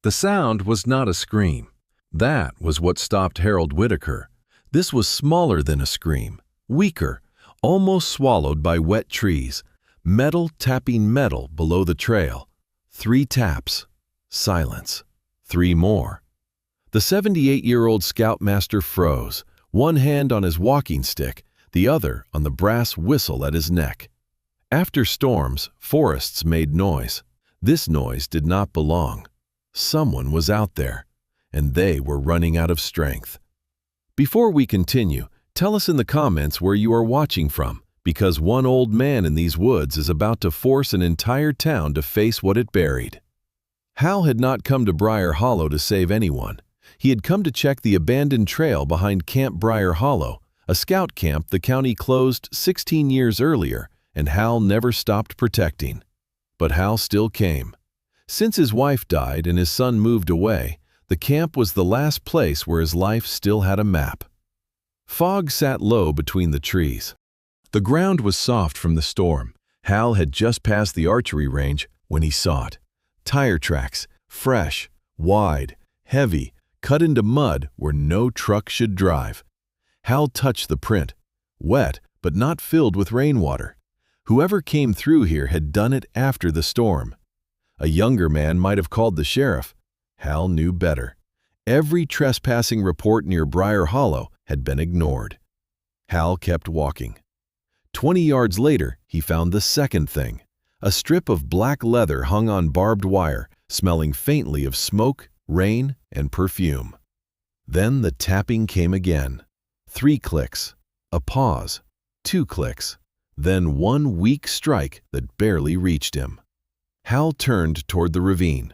The sound was not a scream. That was what stopped Harold Whitaker. This was smaller than a scream, weaker, almost swallowed by wet trees, metal tapping metal below the trail. 3 taps. Silence. 3 more. The 78-year-old scoutmaster froze, one hand on his walking stick, the other on the brass whistle at his neck. After storms, forests made noise. This noise did not belong. Someone was out there, and they were running out of strength. Before we continue, tell us in the comments where you are watching from, because one old man in these woods is about to force an entire town to face what it buried. Hal had not come to Briar Hollow to save anyone. He had come to check the abandoned trail behind Camp Briar Hollow, a scout camp the county closed 16 years earlier, and Hal never stopped protecting. But Hal still came. Since his wife died and his son moved away, the camp was the last place where his life still had a map. Fog sat low between the trees. The ground was soft from the storm. Hal had just passed the archery range when he saw it. Tire tracks, fresh, wide, heavy, cut into mud where no truck should drive. Hal touched the print, wet but not filled with rainwater. Whoever came through here had done it after the storm. A younger man might have called the sheriff. Hal knew better. Every trespassing report near Briar Hollow had been ignored. Hal kept walking. 20 yards later, he found the second thing. A strip of black leather hung on barbed wire, smelling faintly of smoke, rain, and perfume. Then the tapping came again. 3 clicks, a pause, 2 clicks, then one weak strike that barely reached him. Hal turned toward the ravine.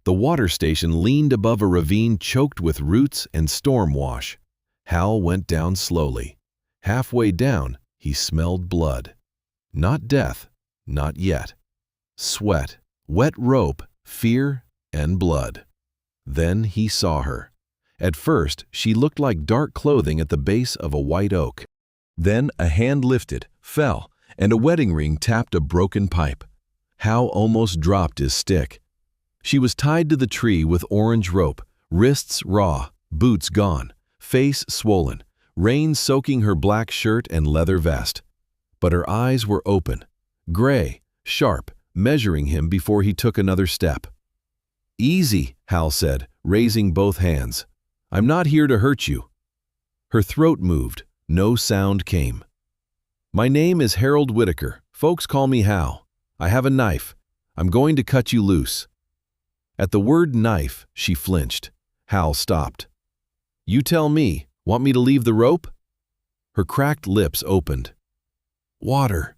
The water station leaned above a ravine choked with roots and storm wash. Hal went down slowly. Halfway down, he smelled blood. Not death, not yet. Sweat, wet rope, fear, and blood. Then he saw her. At first, she looked like dark clothing at the base of a white oak. Then a hand lifted, fell, and a wedding ring tapped a broken pipe. Hal almost dropped his stick. She was tied to the tree with orange rope, wrists raw, boots gone, face swollen, rain soaking her black shirt and leather vest. But her eyes were open, gray, sharp, measuring him before he took another step. "Easy," Hal said, raising both hands. "I'm not here to hurt you." Her throat moved. No sound came. "My name is Harold Whitaker. Folks call me Hal. I have a knife. I'm going to cut you loose." At the word knife, she flinched. Hal stopped. "You tell me. Want me to leave the rope?" Her cracked lips opened. "Water."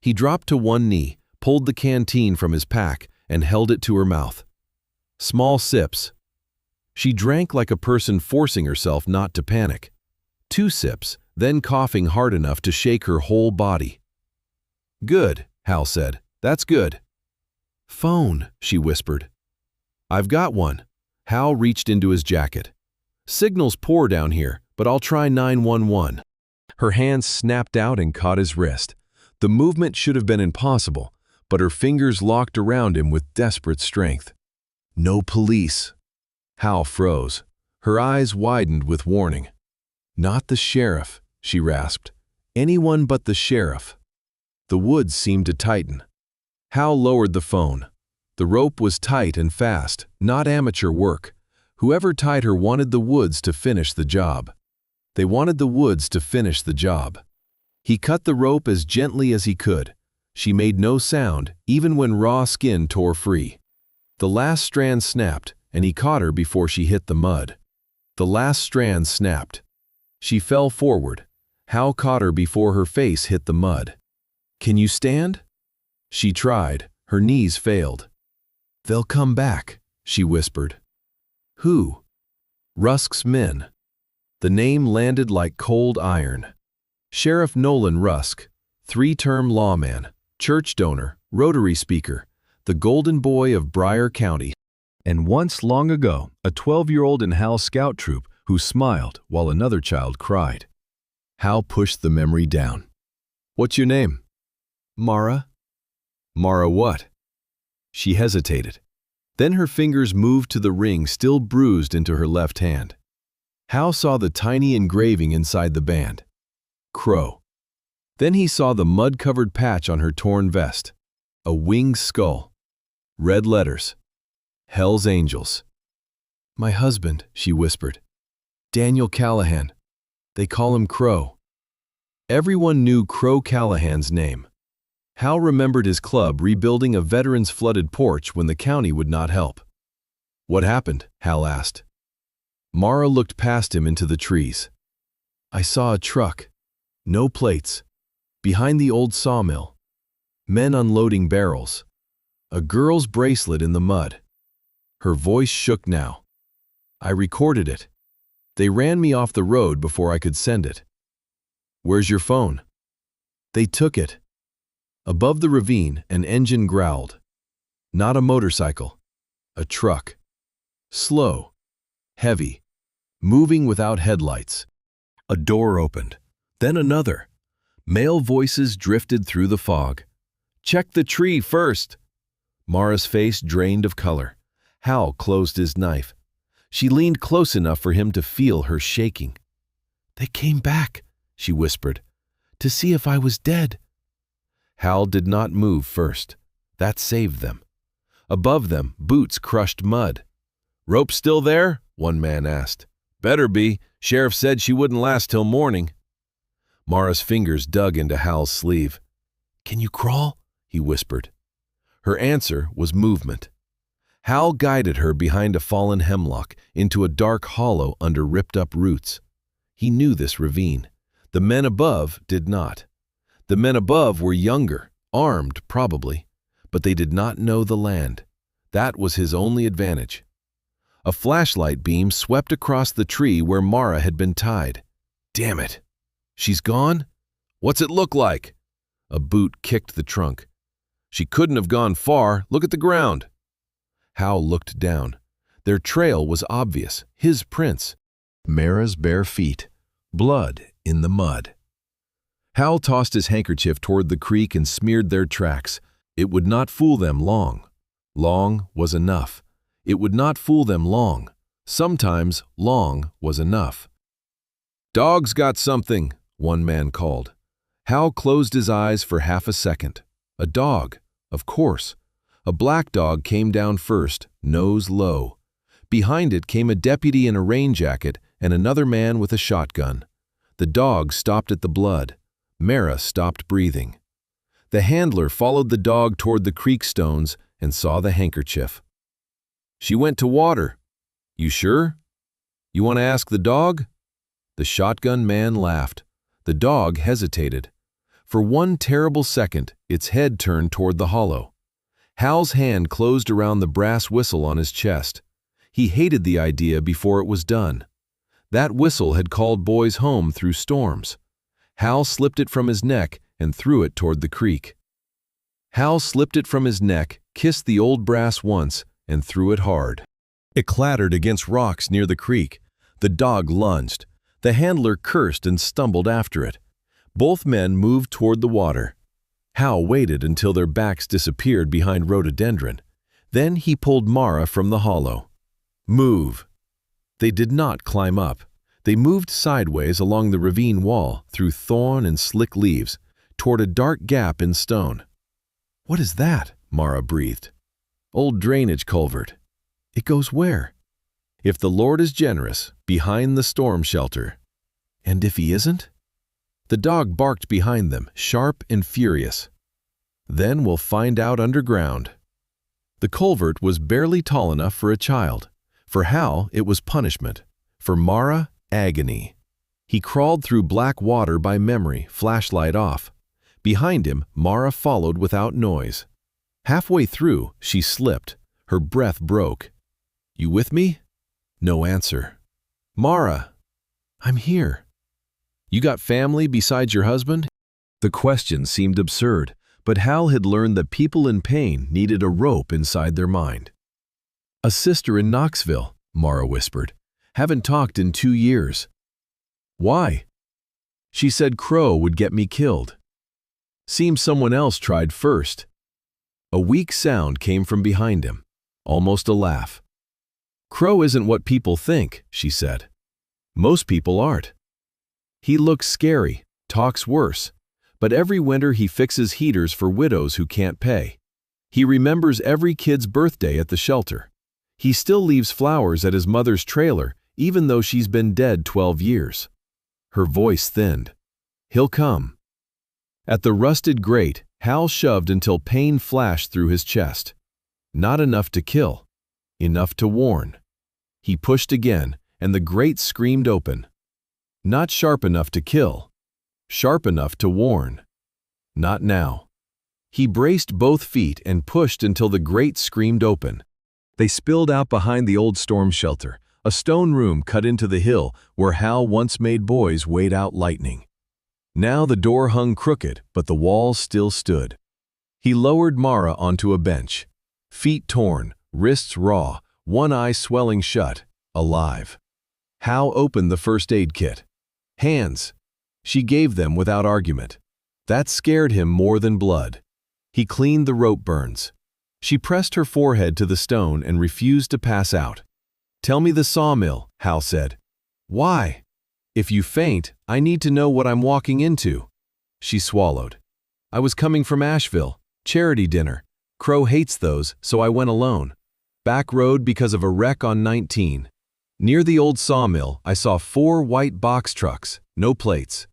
He dropped to one knee, pulled the canteen from his pack, and held it to her mouth. Small sips. She drank like a person forcing herself not to panic. 2 sips, then coughing hard enough to shake her whole body. "Good," Hal said. "That's good." "Phone," she whispered. "I've got one." Hal reached into his jacket. "Signal's poor down here, but I'll try 911. Her hands snapped out and caught his wrist. The movement should have been impossible, but her fingers locked around him with desperate strength. "No police." Hal froze. Her eyes widened with warning. "Not the sheriff," she rasped. "Anyone but the sheriff." The woods seemed to tighten. Hal lowered the phone. The rope was tight and fast, not amateur work. Whoever tied her wanted the woods to finish the job. They wanted the woods to finish the job. He cut the rope as gently as he could. She made no sound, even when raw skin tore free. The last strand snapped, and he caught her before she hit the mud. The last strand snapped. She fell forward. Hal caught her before her face hit the mud. "Can you stand?" She tried. Her knees failed. "They'll come back," she whispered. "Who?" "Rusk's men." The name landed like cold iron. Sheriff Nolan Rusk, 3-term lawman, church donor, Rotary speaker, the golden boy of Briar County. And once long ago, a 12-year-old in Hal's scout troop who smiled while another child cried. Hal pushed the memory down. "What's your name?" "Mara." "Mara what?" She hesitated. Then her fingers moved to the ring still bruised into her left hand. Hal saw the tiny engraving inside the band. Crow. Then he saw the mud-covered patch on her torn vest. A winged skull. Red letters. Hell's Angels. "My husband," she whispered. "Daniel Callahan. They call him Crow." Everyone knew Crow Callahan's name. Hal remembered his club rebuilding a veteran's flooded porch when the county would not help. "What happened?" Hal asked. Mara looked past him into the trees. "I saw a truck. No plates. Behind the old sawmill. Men unloading barrels. A girl's bracelet in the mud." Her voice shook now. "I recorded it. They ran me off the road before I could send it." "Where's your phone?" "They took it." Above the ravine, an engine growled. Not a motorcycle. A truck. Slow. Heavy. Moving without headlights. A door opened. Then another. Male voices drifted through the fog. "Check the tree first." Mara's face drained of color. Hal closed his knife. She leaned close enough for him to feel her shaking. "They came back," she whispered, "to see if I was dead." Hal did not move first. That saved them. Above them, boots crushed mud. "Rope still there?" one man asked. "Better be. Sheriff said she wouldn't last till morning." Mara's fingers dug into Hal's sleeve. "Can you crawl?" he whispered. Her answer was movement. Hal guided her behind a fallen hemlock into a dark hollow under ripped-up roots. He knew this ravine. The men above did not. The men above were younger, armed probably, but they did not know the land. That was his only advantage. A flashlight beam swept across the tree where Mara had been tied. "Damn it! She's gone? What's it look like?" A boot kicked the trunk. "She couldn't have gone far. Look at the ground." Hal looked down. Their trail was obvious, his prints. Mara's bare feet. Blood in the mud. Hal tossed his handkerchief toward the creek and smeared their tracks. It would not fool them long. Long was enough. It would not fool them long. Sometimes long was enough. "Dog's got something," one man called. Hal closed his eyes for half a second. A dog, of course. A black dog came down first, nose low. Behind it came a deputy in a rain jacket and another man with a shotgun. The dog stopped at the blood. Mara stopped breathing. The handler followed the dog toward the creek stones and saw the handkerchief. "She went to water." "You sure? You want to ask the dog?" The shotgun man laughed. The dog hesitated. For one terrible second, its head turned toward the hollow. Hal's hand closed around the brass whistle on his chest. He hated the idea before it was done. That whistle had called boys home through storms. Hal slipped it from his neck and threw it toward the creek. Hal slipped it from his neck, kissed the old brass once, and threw it hard. It clattered against rocks near the creek. The dog lunged. The handler cursed and stumbled after it. Both men moved toward the water. Hal waited until their backs disappeared behind rhododendron. Then he pulled Mara from the hollow. "Move." They did not climb up. They moved sideways along the ravine wall, through thorn and slick leaves, toward a dark gap in stone. "What is that?" Mara breathed. "Old drainage culvert." "It goes where?" "If the Lord is generous, behind the storm shelter." "And if he isn't?" The dog barked behind them, sharp and furious. "Then we'll find out underground." The culvert was barely tall enough for a child. For Hal, it was punishment. For Mara, agony. He crawled through black water by memory, flashlight off. Behind him, Mara followed without noise. Halfway through, she slipped. Her breath broke. "You with me?" No answer. "Mara." "I'm here." "You got family besides your husband?" The question seemed absurd, but Hal had learned that people in pain needed a rope inside their mind. "A sister in Knoxville," Mara whispered. "Haven't talked in 2 years." "Why?" "She said Crow would get me killed." "Seems someone else tried first." A weak sound came from behind him. almost a laugh. "Crow isn't what people think," she said. "Most people aren't. He looks scary, talks worse, but every winter he fixes heaters for widows who can't pay. He remembers every kid's birthday at the shelter. He still leaves flowers at his mother's trailer, even though she's been dead 12 years. Her voice thinned. "He'll come." At the rusted grate, Hal shoved until pain flashed through his chest. Not enough to kill, enough to warn. He pushed again, and the grate screamed open. Not sharp enough to kill, sharp enough to warn. Not now. He braced both feet and pushed until the grate screamed open. They spilled out behind the old storm shelter, a stone room cut into the hill where Hal once made boys wait out lightning. Now the door hung crooked, but the walls still stood. He lowered Mara onto a bench. Feet torn, wrists raw, one eye swelling shut, alive. Hal opened the first aid kit. "Hands." She gave them without argument. That scared him more than blood. He cleaned the rope burns. She pressed her forehead to the stone and refused to pass out. "Tell me the sawmill," Hal said. "Why?" "If you faint, I need to know what I'm walking into." She swallowed. "I was coming from Asheville. Charity dinner. Crow hates those, so I went alone. Back road because of a wreck on 19. Near the old sawmill, I saw 4 white box trucks, no plates.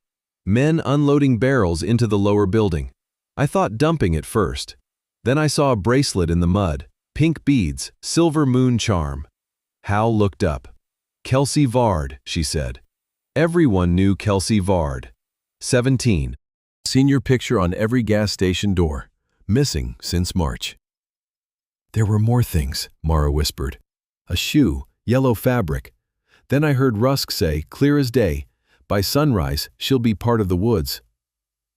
Men unloading barrels into the lower building. I thought dumping at first. Then I saw a bracelet in the mud, pink beads, silver moon charm." Hal looked up. "Kelsey Vard," she said. Everyone knew Kelsey Vard. 17. Senior picture on every gas station door. Missing since March. "There were more things," Mara whispered. "A shoe, yellow fabric. Then I heard Rusk say, clear as day, by sunrise, she'll be part of the woods."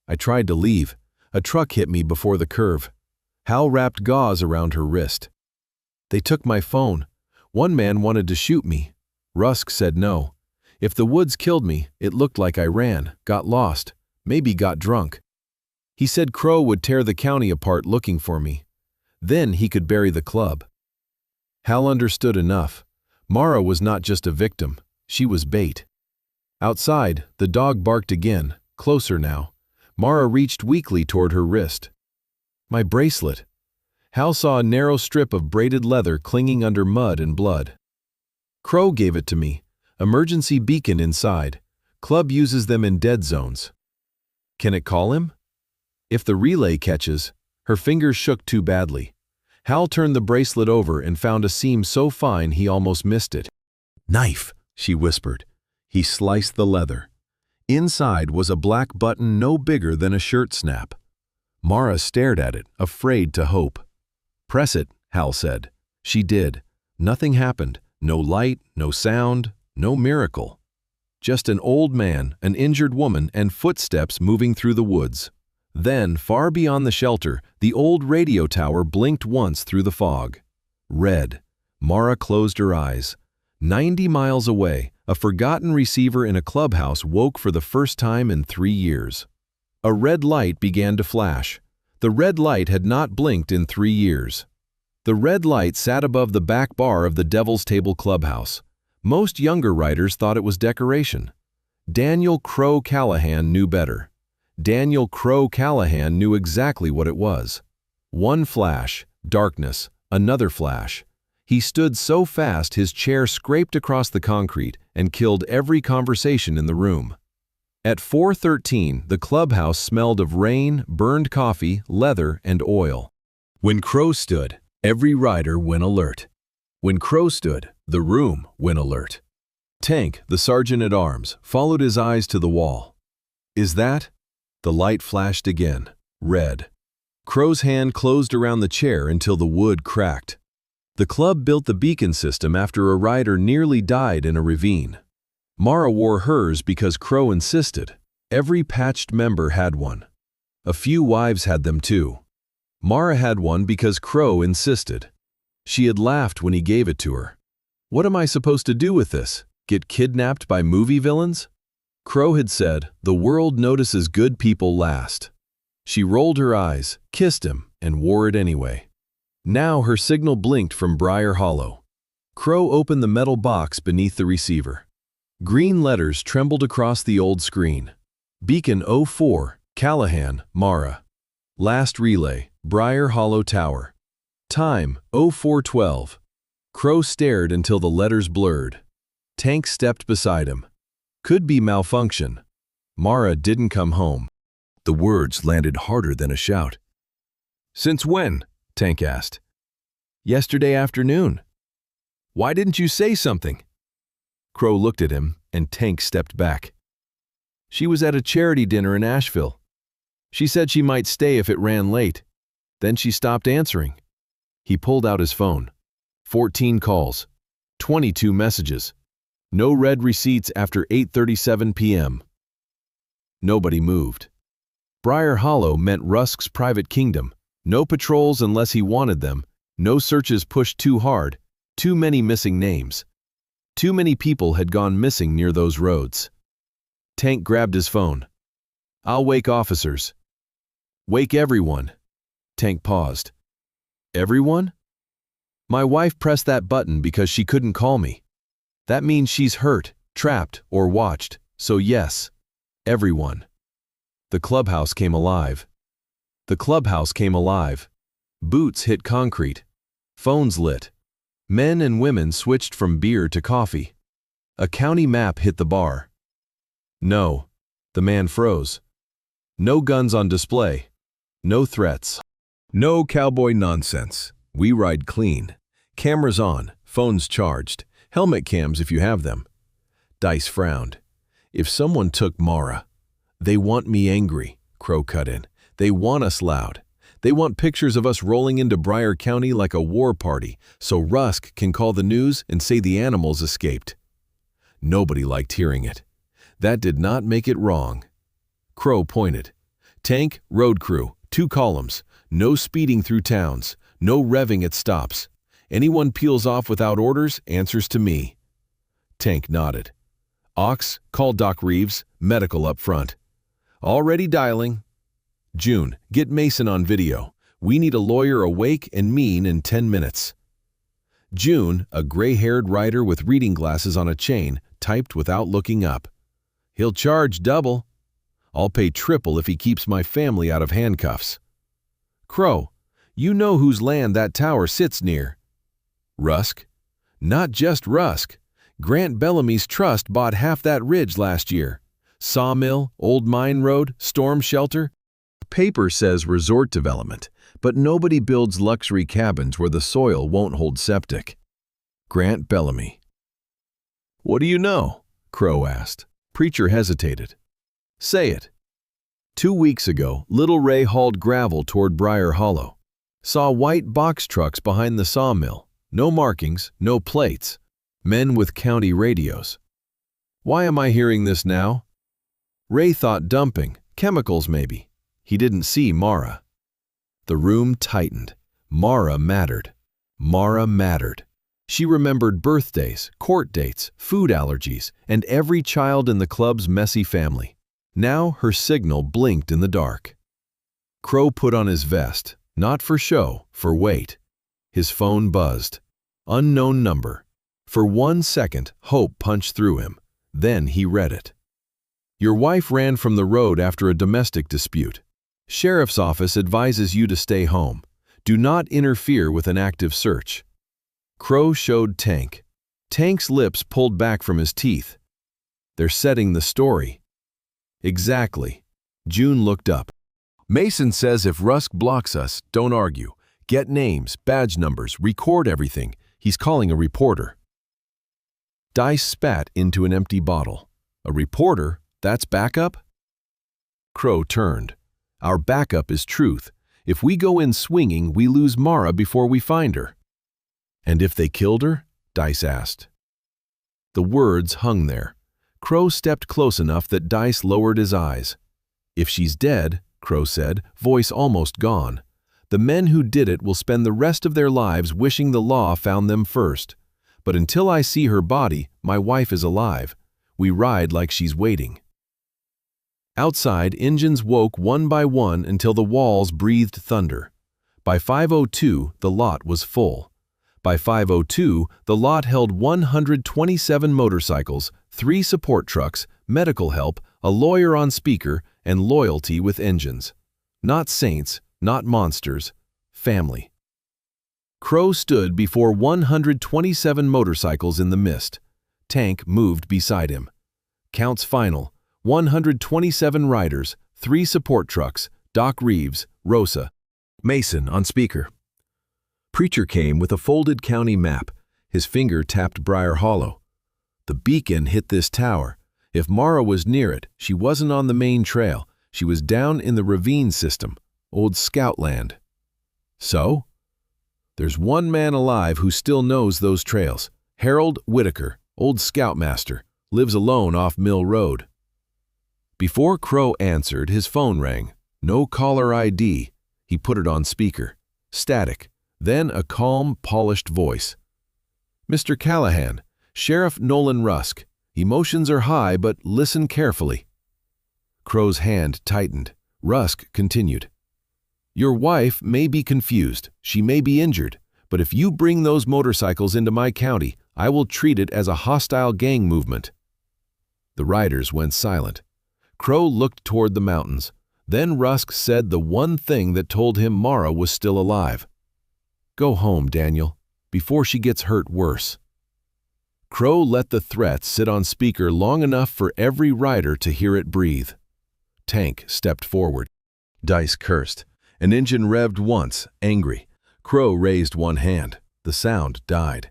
I tried to leave. A truck hit me before the curve. Hal wrapped gauze around her wrist. "They took my phone. One man wanted to shoot me. Rusk said no. If the woods killed me, it looked like I ran, got lost, maybe got drunk. He said Crow would tear the county apart looking for me. Then he could bury the club." Hal understood enough. Mara was not just a victim, she was bait. Outside, the dog barked again, closer now. Mara reached weakly toward her wrist. "My bracelet." Hal saw a narrow strip of braided leather clinging under mud and blood. "Crow gave it to me. Emergency beacon inside. Club uses them in dead zones." "Can it call him?" "If the relay catches." Her fingers shook too badly. Hal turned the bracelet over and found a seam so fine he almost missed it. "Knife," she whispered. He sliced the leather. Inside was a black button no bigger than a shirt snap. Mara stared at it, afraid to hope. "Press it," Hal said. She did. Nothing happened. No light, no sound, no miracle. Just an old man, an injured woman, and footsteps moving through the woods. Then, far beyond the shelter, the old radio tower blinked once through the fog. Red. Mara closed her eyes. 90 miles away, a forgotten receiver in a clubhouse woke for the first time in 3 years. A red light began to flash. The red light had not blinked in 3 years. The red light sat above the back bar of the Devil's Table Clubhouse. Most younger writers thought it was decoration. Daniel Crow Callahan knew better. Daniel Crow Callahan knew exactly what it was. One flash, darkness, another flash. He stood so fast his chair scraped across the concrete and killed every conversation in the room. At 4:13, the clubhouse smelled of rain, burned coffee, leather, and oil. When Crow stood, every rider went alert. When Crow stood, the room went alert. Tank, the sergeant-at-arms, followed his eyes to the wall. "Is that?" The light flashed again, red. Crow's hand closed around the chair until the wood cracked. The club built the beacon system after a rider nearly died in a ravine. Mara wore hers because Crow insisted. Every patched member had one. A few wives had them too. Mara had one because Crow insisted. She had laughed when he gave it to her. "What am I supposed to do with this? Get kidnapped by movie villains?" Crow had said, "The world notices good people last." She rolled her eyes, kissed him, and wore it anyway. Now her signal blinked from Briar Hollow. Crow opened the metal box beneath the receiver. Green letters trembled across the old screen. Beacon 04, Callahan, Mara. Last relay, Briar Hollow Tower. Time, 04:12. Crow stared until the letters blurred. Tank stepped beside him. Could be malfunction. Mara didn't come home. The words landed harder than a shout. "Since when?" Tank asked. "Yesterday afternoon." "Why didn't you say something?" Crow looked at him, and Tank stepped back. "She was at a charity dinner in Asheville. She said she might stay if it ran late. Then she stopped answering." He pulled out his phone. 14 calls. 22 messages. No red receipts after 8:37 p.m. Nobody moved. Briar Hollow meant Rusk's private kingdom. No patrols unless he wanted them. No searches pushed too hard. Too many missing names. Too many people had gone missing near those roads. Tank grabbed his phone. "I'll wake officers." "Wake everyone." Tank paused. "Everyone?" "My wife pressed that button because she couldn't call me. That means she's hurt, trapped, or watched, so yes, everyone." The clubhouse came alive. The clubhouse came alive. Boots hit concrete. Phones lit. Men and women switched from beer to coffee. A county map hit the bar. "No." The man froze. "No guns on display. No threats. No cowboy nonsense. We ride clean. Cameras on, phones charged, helmet cams if you have them." Dice frowned. "If someone took Mara." "They want me angry," Crow cut in. "They want us loud. They want pictures of us rolling into Briar County like a war party so Rusk can call the news and say the animals escaped." Nobody liked hearing it. That did not make it wrong. Crow pointed. "Tank, road crew, 2 columns. No speeding through towns. No revving at stops. Anyone peels off without orders answers to me." Tank nodded. "Ox, call Doc Reeves, medical up front." "Already dialing." "June, get Mason on video. We need a lawyer awake and mean in 10 minutes." June, a gray-haired writer with reading glasses on a chain, typed without looking up. "He'll charge double. I'll pay triple if he keeps my family out of handcuffs." "Crow, you know whose land that tower sits near." "Rusk." "Not just Rusk. Grant Bellamy's trust bought half that ridge last year. Sawmill, Old Mine Road, storm shelter. Paper says resort development, but nobody builds luxury cabins where the soil won't hold septic." Grant Bellamy. "What do you know?" Crow asked. Preacher hesitated. "Say it." 2 weeks ago, Little Ray hauled gravel toward Briar Hollow. Saw white box trucks behind the sawmill. No markings, no plates. Men with county radios. "Why am I hearing this now?" Ray thought dumping, chemicals maybe. He didn't see Mara. The room tightened. Mara mattered. Mara mattered. She remembered birthdays, court dates, food allergies, and every child in the club's messy family. Now her signal blinked in the dark. Crow put on his vest, not for show, for weight. His phone buzzed. Unknown number. For 1 second, hope punched through him. Then he read it. "Your wife ran from the road after a domestic dispute. Sheriff's office advises you to stay home. Do not interfere with an active search." Crow showed Tank. Tank's lips pulled back from his teeth. "They're setting the story." "Exactly." June looked up. "Mason says if Rusk blocks us, don't argue. Get names, badge numbers, record everything. He's calling a reporter." Dice spat into an empty bottle. "A reporter? That's backup?" Crow turned. "Our backup is truth. If we go in swinging, we lose Mara before we find her." "And if they killed her?" Dice asked. The words hung there. Crow stepped close enough that Dice lowered his eyes. "If she's dead," Crow said, voice almost gone, "the men who did it will spend the rest of their lives wishing the law found them first. But until I see her body, my wife is alive. We ride like she's waiting." Outside, engines woke one by one until the walls breathed thunder. By 5:02, the lot was full. By 5:02, the lot held 127 motorcycles, 3 support trucks, medical help, a lawyer on speaker, and loyalty with engines. Not saints, not monsters, family. Crow stood before 127 motorcycles in the mist. Tank moved beside him. Counts final, 127 riders, 3 support trucks, Doc Reeves, Rosa, Mason on speaker. Preacher came with a folded county map. His finger tapped Briar Hollow. The beacon hit this tower. If Mara was near it, she wasn't on the main trail. She was down in the ravine system, old Scoutland. So? There's one man alive who still knows those trails. Harold Whitaker, old scoutmaster, lives alone off Mill Road. Before Crow answered, his phone rang. No caller ID. He put it on speaker. Static. Then a calm, polished voice. Mr. Callahan, Sheriff Nolan Rusk. Emotions are high, but listen carefully. Crow's hand tightened. Rusk continued. Your wife may be confused. She may be injured. But if you bring those motorcycles into my county, I will treat it as a hostile gang movement. The riders went silent. Crow looked toward the mountains. Then Rusk said the one thing that told him Mara was still alive. Go home, Daniel, before she gets hurt worse. Crow let the threat sit on speaker long enough for every rider to hear it breathe. Tank stepped forward. Dice cursed. An engine revved once, angry. Crow raised one hand. The sound died.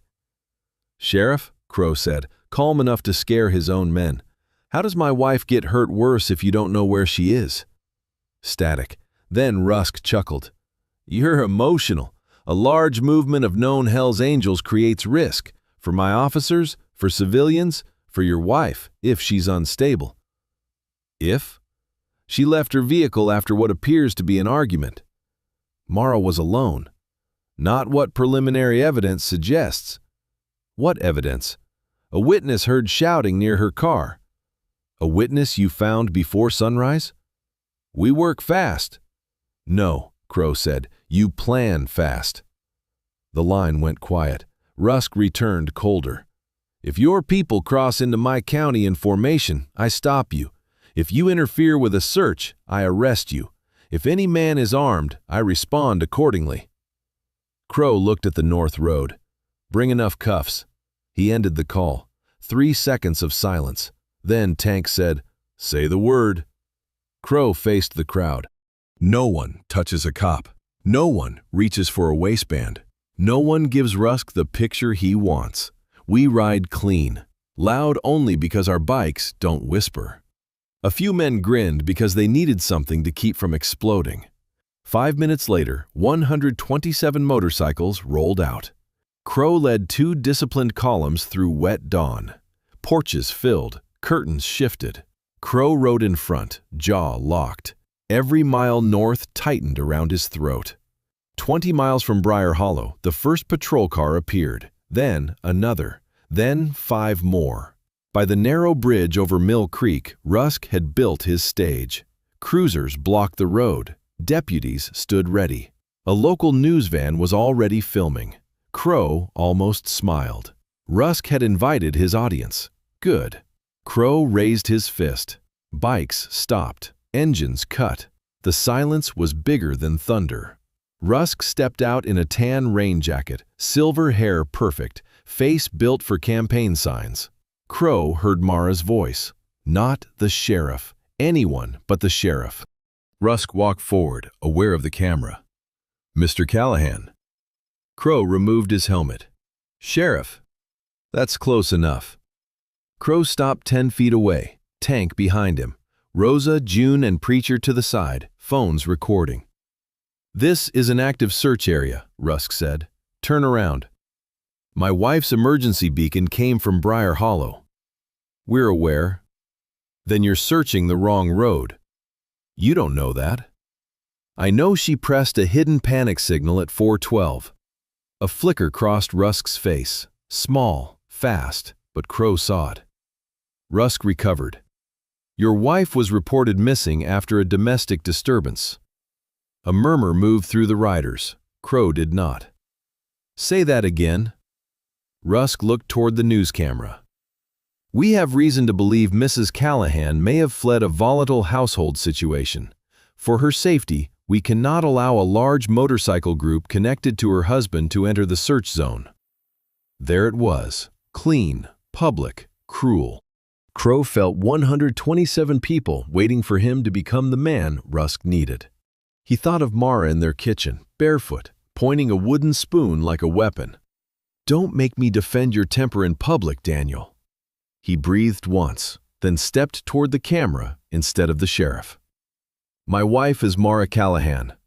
Sheriff, Crow said, calm enough to scare his own men. How does my wife get hurt worse if you don't know where she is? Static. Then Rusk chuckled. You're emotional. A large movement of known Hell's Angels creates risk. For my officers, for civilians, for your wife, if she's unstable. If? She left her vehicle after what appears to be an argument. Mara was alone. Not what preliminary evidence suggests. What evidence? A witness heard shouting near her car. A witness you found before sunrise? We work fast. No, Crow said. You plan fast. The line went quiet. Rusk returned colder. If your people cross into my county in formation, I stop you. If you interfere with a search, I arrest you. If any man is armed, I respond accordingly. Crow looked at the north road. Bring enough cuffs. He ended the call. 3 seconds of silence. Then Tank said, Say the word. Crow faced the crowd. No one touches a cop. No one reaches for a waistband. No one gives Rusk the picture he wants. We ride clean. Loud only because our bikes don't whisper. A few men grinned because they needed something to keep from exploding. 5 minutes later, 127 motorcycles rolled out. Crow led 2 disciplined columns through wet dawn. Porches filled, curtains shifted. Crow rode in front, jaw locked. Every mile north tightened around his throat. 20 miles from Briar Hollow, the first patrol car appeared. Then another. Then 5 more. By the narrow bridge over Mill Creek, Rusk had built his stage. Cruisers blocked the road. Deputies stood ready. A local news van was already filming. Crow almost smiled. Rusk had invited his audience. Good. Crow raised his fist. Bikes stopped. Engines cut. The silence was bigger than thunder. Rusk stepped out in a tan rain jacket, silver hair perfect, face built for campaign signs. Crow heard Mara's voice. Not the sheriff. Anyone but the sheriff. Rusk walked forward, aware of the camera. Mr. Callahan. Crow removed his helmet. Sheriff. That's close enough. Crow stopped 10 feet away, Tank behind him. Rosa, June, and Preacher to the side, phones recording. This is an active search area, Rusk said. Turn around. My wife's emergency beacon came from Briar Hollow. We're aware. Then you're searching the wrong road. You don't know that. I know she pressed a hidden panic signal at 412. A flicker crossed Rusk's face. Small, fast, but Crow saw it. Rusk recovered. Your wife was reported missing after a domestic disturbance. A murmur moved through the riders. Crow did not. "Say that again." Rusk looked toward the news camera. "We have reason to believe Mrs. Callahan may have fled a volatile household situation. For her safety, we cannot allow a large motorcycle group connected to her husband to enter the search zone." There it was, clean, public, cruel. Crow felt 127 people waiting for him to become the man Rusk needed. He thought of Mara in their kitchen, barefoot, pointing a wooden spoon like a weapon. "Don't make me defend your temper in public, Daniel." He breathed once, then stepped toward the camera instead of the sheriff. "My wife is Mara Callahan.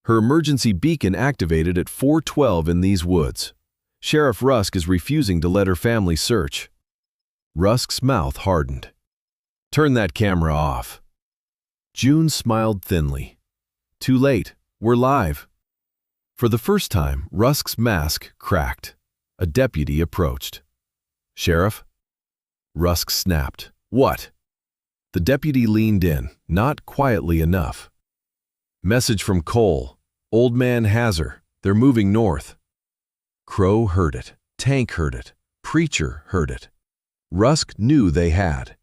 Her emergency beacon activated at 4:12 in these woods. Sheriff Rusk is refusing to let her family search." Rusk's mouth hardened. "Turn that camera off." June smiled thinly. "Too late. We're live." For the first time, Rusk's mask cracked. A deputy approached. "Sheriff?" Rusk snapped. "What?" The deputy leaned in, not quietly enough. "Message from Cole. Old man has her. They're moving north." Crow heard it. Tank heard it. Preacher heard it. Rusk knew they had.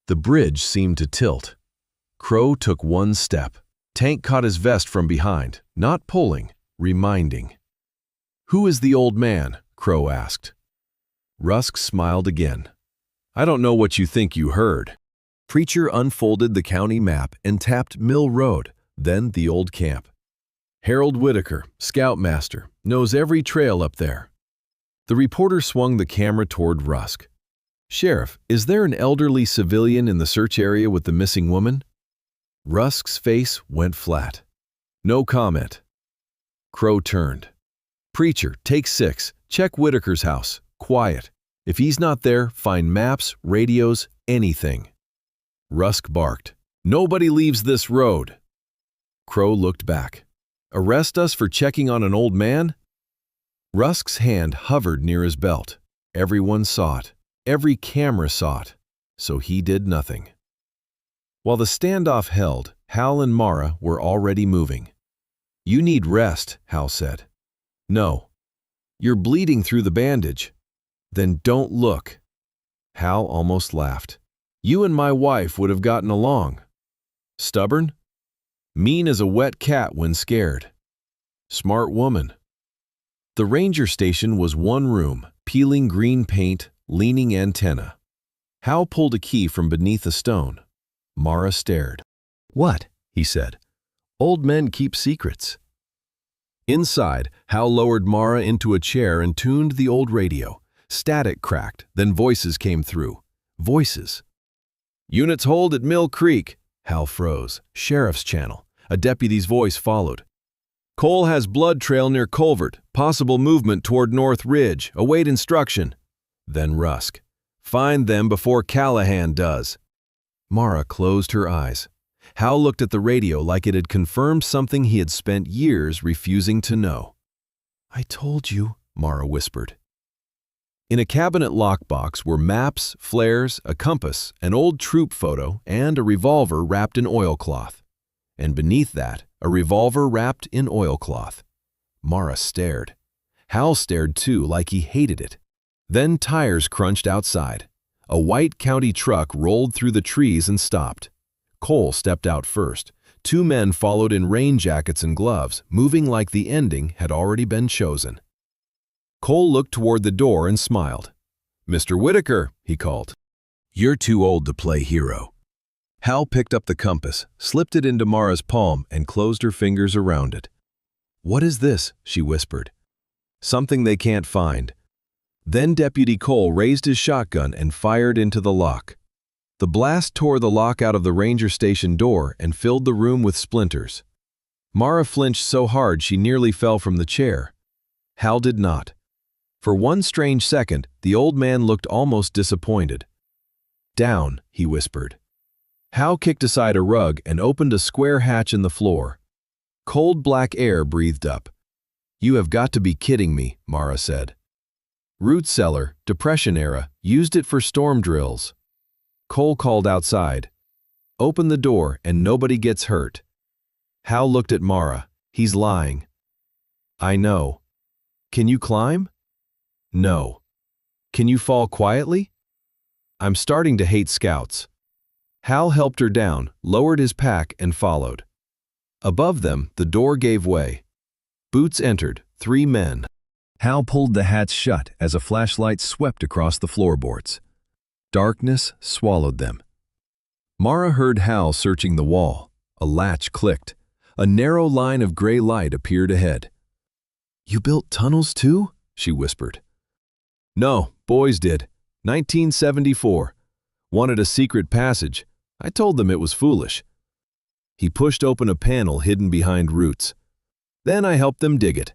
The bridge seemed to tilt. Crow took one step. Tank caught his vest from behind, not pulling, reminding. "Who is the old man?" Crow asked. Rusk smiled again. "I don't know what you think you heard." Preacher unfolded the county map and tapped Mill Road, then the old camp. "Harold Whitaker, scoutmaster, knows every trail up there." The reporter swung the camera toward Rusk. "Sheriff, is there an elderly civilian in the search area with the missing woman?" Rusk's face went flat. "No comment." Crow turned. "Preacher, take 6. Check Whitaker's house. Quiet. If he's not there, find maps, radios, anything." Rusk barked. "Nobody leaves this road." Crow looked back. "Arrest us for checking on an old man?" Rusk's hand hovered near his belt. Everyone saw it. Every camera saw it. So he did nothing. While the standoff held, Hal and Mara were already moving. "You need rest," Hal said. "No." "You're bleeding through the bandage." "Then don't look." Hal almost laughed. "You and my wife would have gotten along." "Stubborn?" "Mean as a wet cat when scared." "Smart woman." The ranger station was one room, peeling green paint, leaning antenna. Hal pulled a key from beneath a stone. Mara stared. "What?" he said. "Old men keep secrets." Inside, Hal lowered Mara into a chair and tuned the old radio. Static cracked, then voices came through. Voices. "Units hold at Mill Creek." Hal froze. Sheriff's channel. A deputy's voice followed. "Cole has blood trail near Culvert. Possible movement toward North Ridge. Await instruction." Then Rusk. "Find them before Callahan does." Mara closed her eyes. Hal looked at the radio like it had confirmed something he had spent years refusing to know. "I told you," Mara whispered. In a cabinet lockbox were maps, flares, a compass, an old troop photo, and a revolver wrapped in oilcloth. And beneath that, a revolver wrapped in oilcloth. Mara stared. Hal stared too, like he hated it. Then tires crunched outside. A white county truck rolled through the trees and stopped. Cole stepped out first. 2 men followed in rain jackets and gloves, moving like the ending had already been chosen. Cole looked toward the door and smiled. "Mr. Whitaker," he called. "You're too old to play hero." Hal picked up the compass, slipped it into Mara's palm, and closed her fingers around it. "What is this?" she whispered. "Something they can't find." Then Deputy Cole raised his shotgun and fired into the lock. The blast tore the lock out of the ranger station door and filled the room with splinters. Mara flinched so hard she nearly fell from the chair. Hal did not. For one strange second, the old man looked almost disappointed. "Down," he whispered. Hal kicked aside a rug and opened a square hatch in the floor. Cold black air breathed up. "You have got to be kidding me," Mara said. "Root cellar, Depression era, used it for storm drills." Cole called outside. "Open the door and nobody gets hurt." Hal looked at Mara. He's lying. I know. Can you climb? No. Can you fall quietly? I'm starting to hate scouts. Hal helped her down, lowered his pack, and followed. Above them, the door gave way. Boots entered, 3 men. Hal pulled the hatch shut as a flashlight swept across the floorboards. Darkness swallowed them. Mara heard Hal searching the wall. A latch clicked. A narrow line of gray light appeared ahead. "You built tunnels too?" she whispered. "No, boys did. 1974. Wanted a secret passage. I told them it was foolish." He pushed open a panel hidden behind roots. Then I helped them dig it.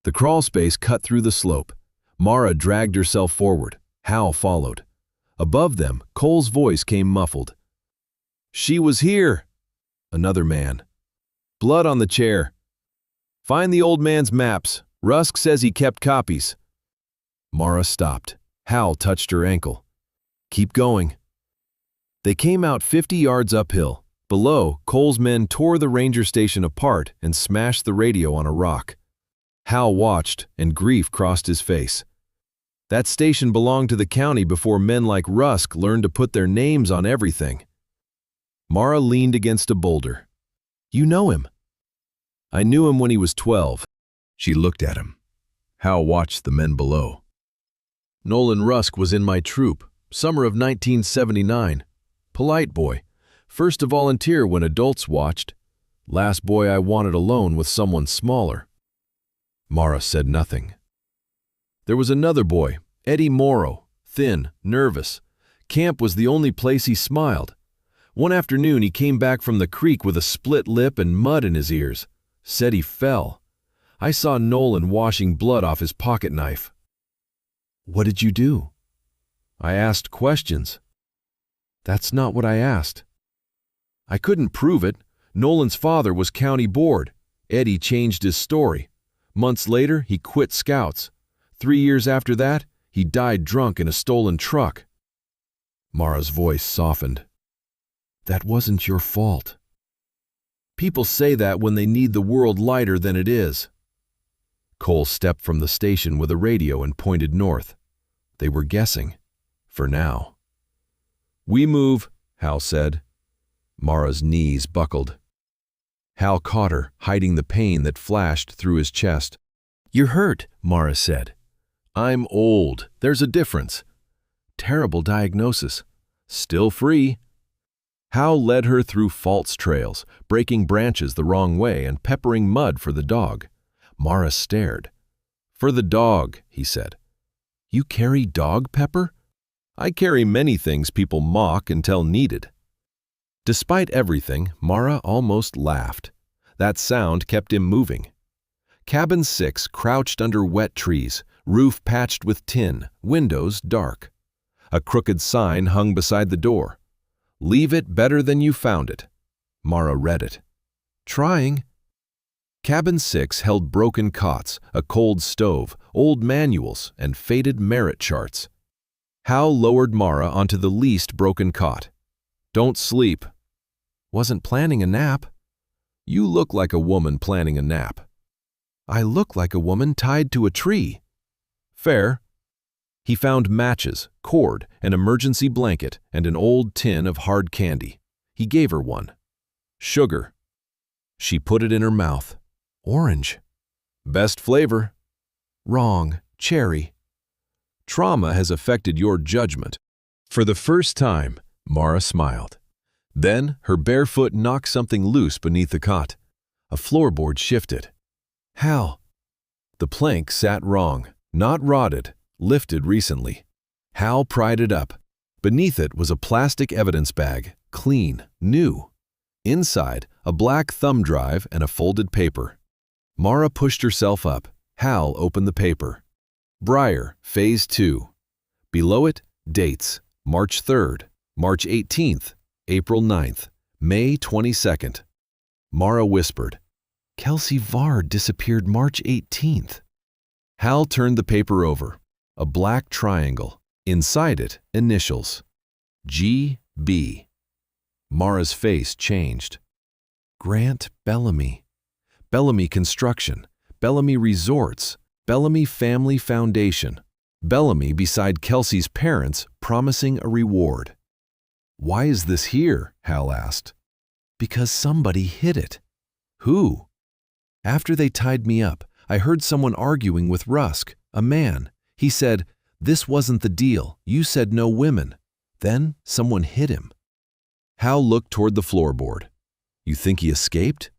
The crawl space cut through the slope. Mara dragged herself forward. Hal followed. Above them, Cole's voice came muffled. "She was here." Another man. "Blood on the chair. Find the old man's maps. Rusk says he kept copies." Mara stopped. Hal touched her ankle. "Keep going." They came out 50 yards uphill. Below, Cole's men tore the ranger station apart and smashed the radio on a rock. Hal watched, and grief crossed his face. That station belonged to the county before men like Rusk learned to put their names on everything. Mara leaned against a boulder. "You know him." "I knew him when he was 12. She looked at him. Hal watched the men below. "Nolan Rusk was in my troop, summer of 1979. Polite boy. First to volunteer when adults watched. Last boy I wanted alone with someone smaller." Mara said nothing. There was another boy, Eddie Morrow, thin, nervous. Camp was the only place he smiled. One afternoon he came back from the creek with a split lip and mud in his ears. Said he fell. I saw Nolan washing blood off his pocket knife. "What did you do?" "I asked questions." "That's not what I asked." "I couldn't prove it. Nolan's father was county board. Eddie changed his story. Months later, he quit Scouts. 3 years after that, he died drunk in a stolen truck." Mara's voice softened. "That wasn't your fault." "People say that when they need the world lighter than it is." Cole stepped from the station with a radio and pointed north. They were guessing, for now. "We move," Hal said. Mara's knees buckled. Hal caught her, hiding the pain that flashed through his chest. "You're hurt," Mara said. "I'm old. There's a difference." "Terrible diagnosis." "Still free." Hal led her through false trails, breaking branches the wrong way and peppering mud for the dog. Mara stared. "For the dog," he said. "You carry dog pepper?" "I carry many things people mock until needed." Despite everything, Mara almost laughed. That sound kept him moving. Cabin 6 crouched under wet trees, roof patched with tin, windows dark. A crooked sign hung beside the door. "Leave it better than you found it." Mara read it. "Trying." Cabin 6 held broken cots, a cold stove, old manuals, and faded merit charts. Hal lowered Mara onto the least broken cot. "Don't sleep." "Wasn't planning a nap." "You look like a woman planning a nap." "I look like a woman tied to a tree." "Fair." He found matches, cord, an emergency blanket, and an old tin of hard candy. He gave her one. "Sugar." She put it in her mouth. "Orange." "Best flavor." "Wrong. Cherry." "Trauma has affected your judgment." For the first time, Mara smiled. Then her bare foot knocked something loose beneath the cot. A floorboard shifted. "Hal." The plank sat wrong, not rotted, lifted recently. Hal pried it up. Beneath it was a plastic evidence bag, clean, new. Inside, a black thumb drive and a folded paper. Mara pushed herself up. Hal opened the paper. Briar, Phase 2. Below it, dates: March 3rd, March 18th, April 9th, May 22nd. Mara whispered, "Kelsey Vard disappeared March 18th. Hal turned the paper over. A black triangle. Inside it, initials. G.B. Mara's face changed. Grant Bellamy. Bellamy Construction, Bellamy Resorts, Bellamy Family Foundation. Bellamy beside Kelsey's parents promising a reward. "Why is this here?" Hal asked. "Because somebody hid it." "Who?" "After they tied me up, I heard someone arguing with Rusk, a man. He said, 'This wasn't the deal. You said no women.' Then someone hit him." Hal looked toward the floorboard. "You think he escaped?"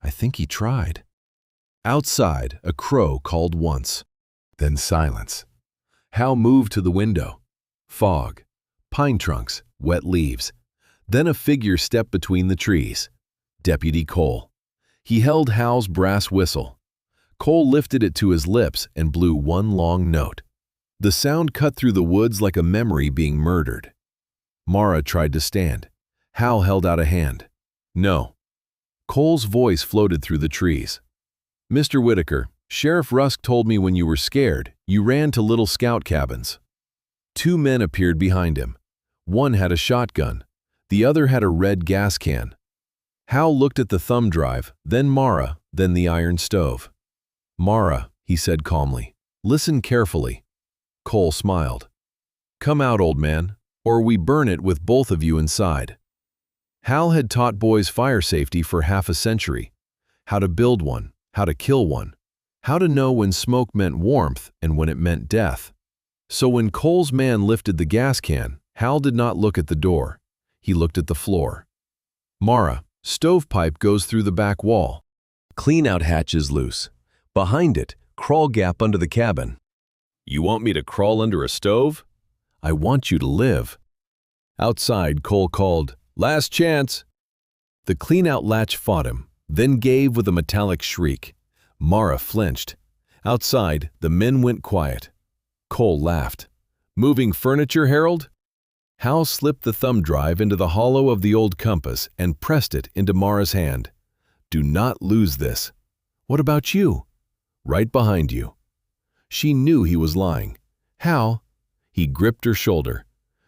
"I think he tried." Outside, a crow called once. Then silence. Hal moved to the window. Fog, pine trunks, wet leaves. Then a figure stepped between the trees. Deputy Cole. He held Hal's brass whistle. Cole lifted it to his lips and blew one long note. The sound cut through the woods like a memory being murdered. Mara tried to stand. Hal held out a hand. "No." Cole's voice floated through the trees. "Mr. Whitaker, Sheriff Rusk told me when you were scared, you ran to little scout cabins." Two men appeared behind him. One had a shotgun. The other had a red gas can. Hal looked at the thumb drive, then Mara, then the iron stove. "Mara," he said calmly, "listen carefully." Cole smiled. "Come out, old man, or we burn it with both of you inside." Hal had taught boys fire safety for half a century. How to build one, how to kill one, how to know when smoke meant warmth and when it meant death. So when Cole's man lifted the gas can, Hal did not look at the door. He looked at the floor. "Mara, stovepipe goes through the back wall. Clean-out hatch is loose. Behind it, crawl gap under the cabin." "You want me to crawl under a stove?" "I want you to live." Outside, Cole called, "Last chance." The clean-out latch fought him, then gave with a metallic shriek. Mara flinched. Outside, the men went quiet. Cole laughed. "Moving furniture, Harold?" Hal slipped the thumb drive into the hollow of the old compass and pressed it into Mara's hand. "Do not lose this." "What about you?" "Right behind you." She knew he was lying. "How?" He gripped her shoulder.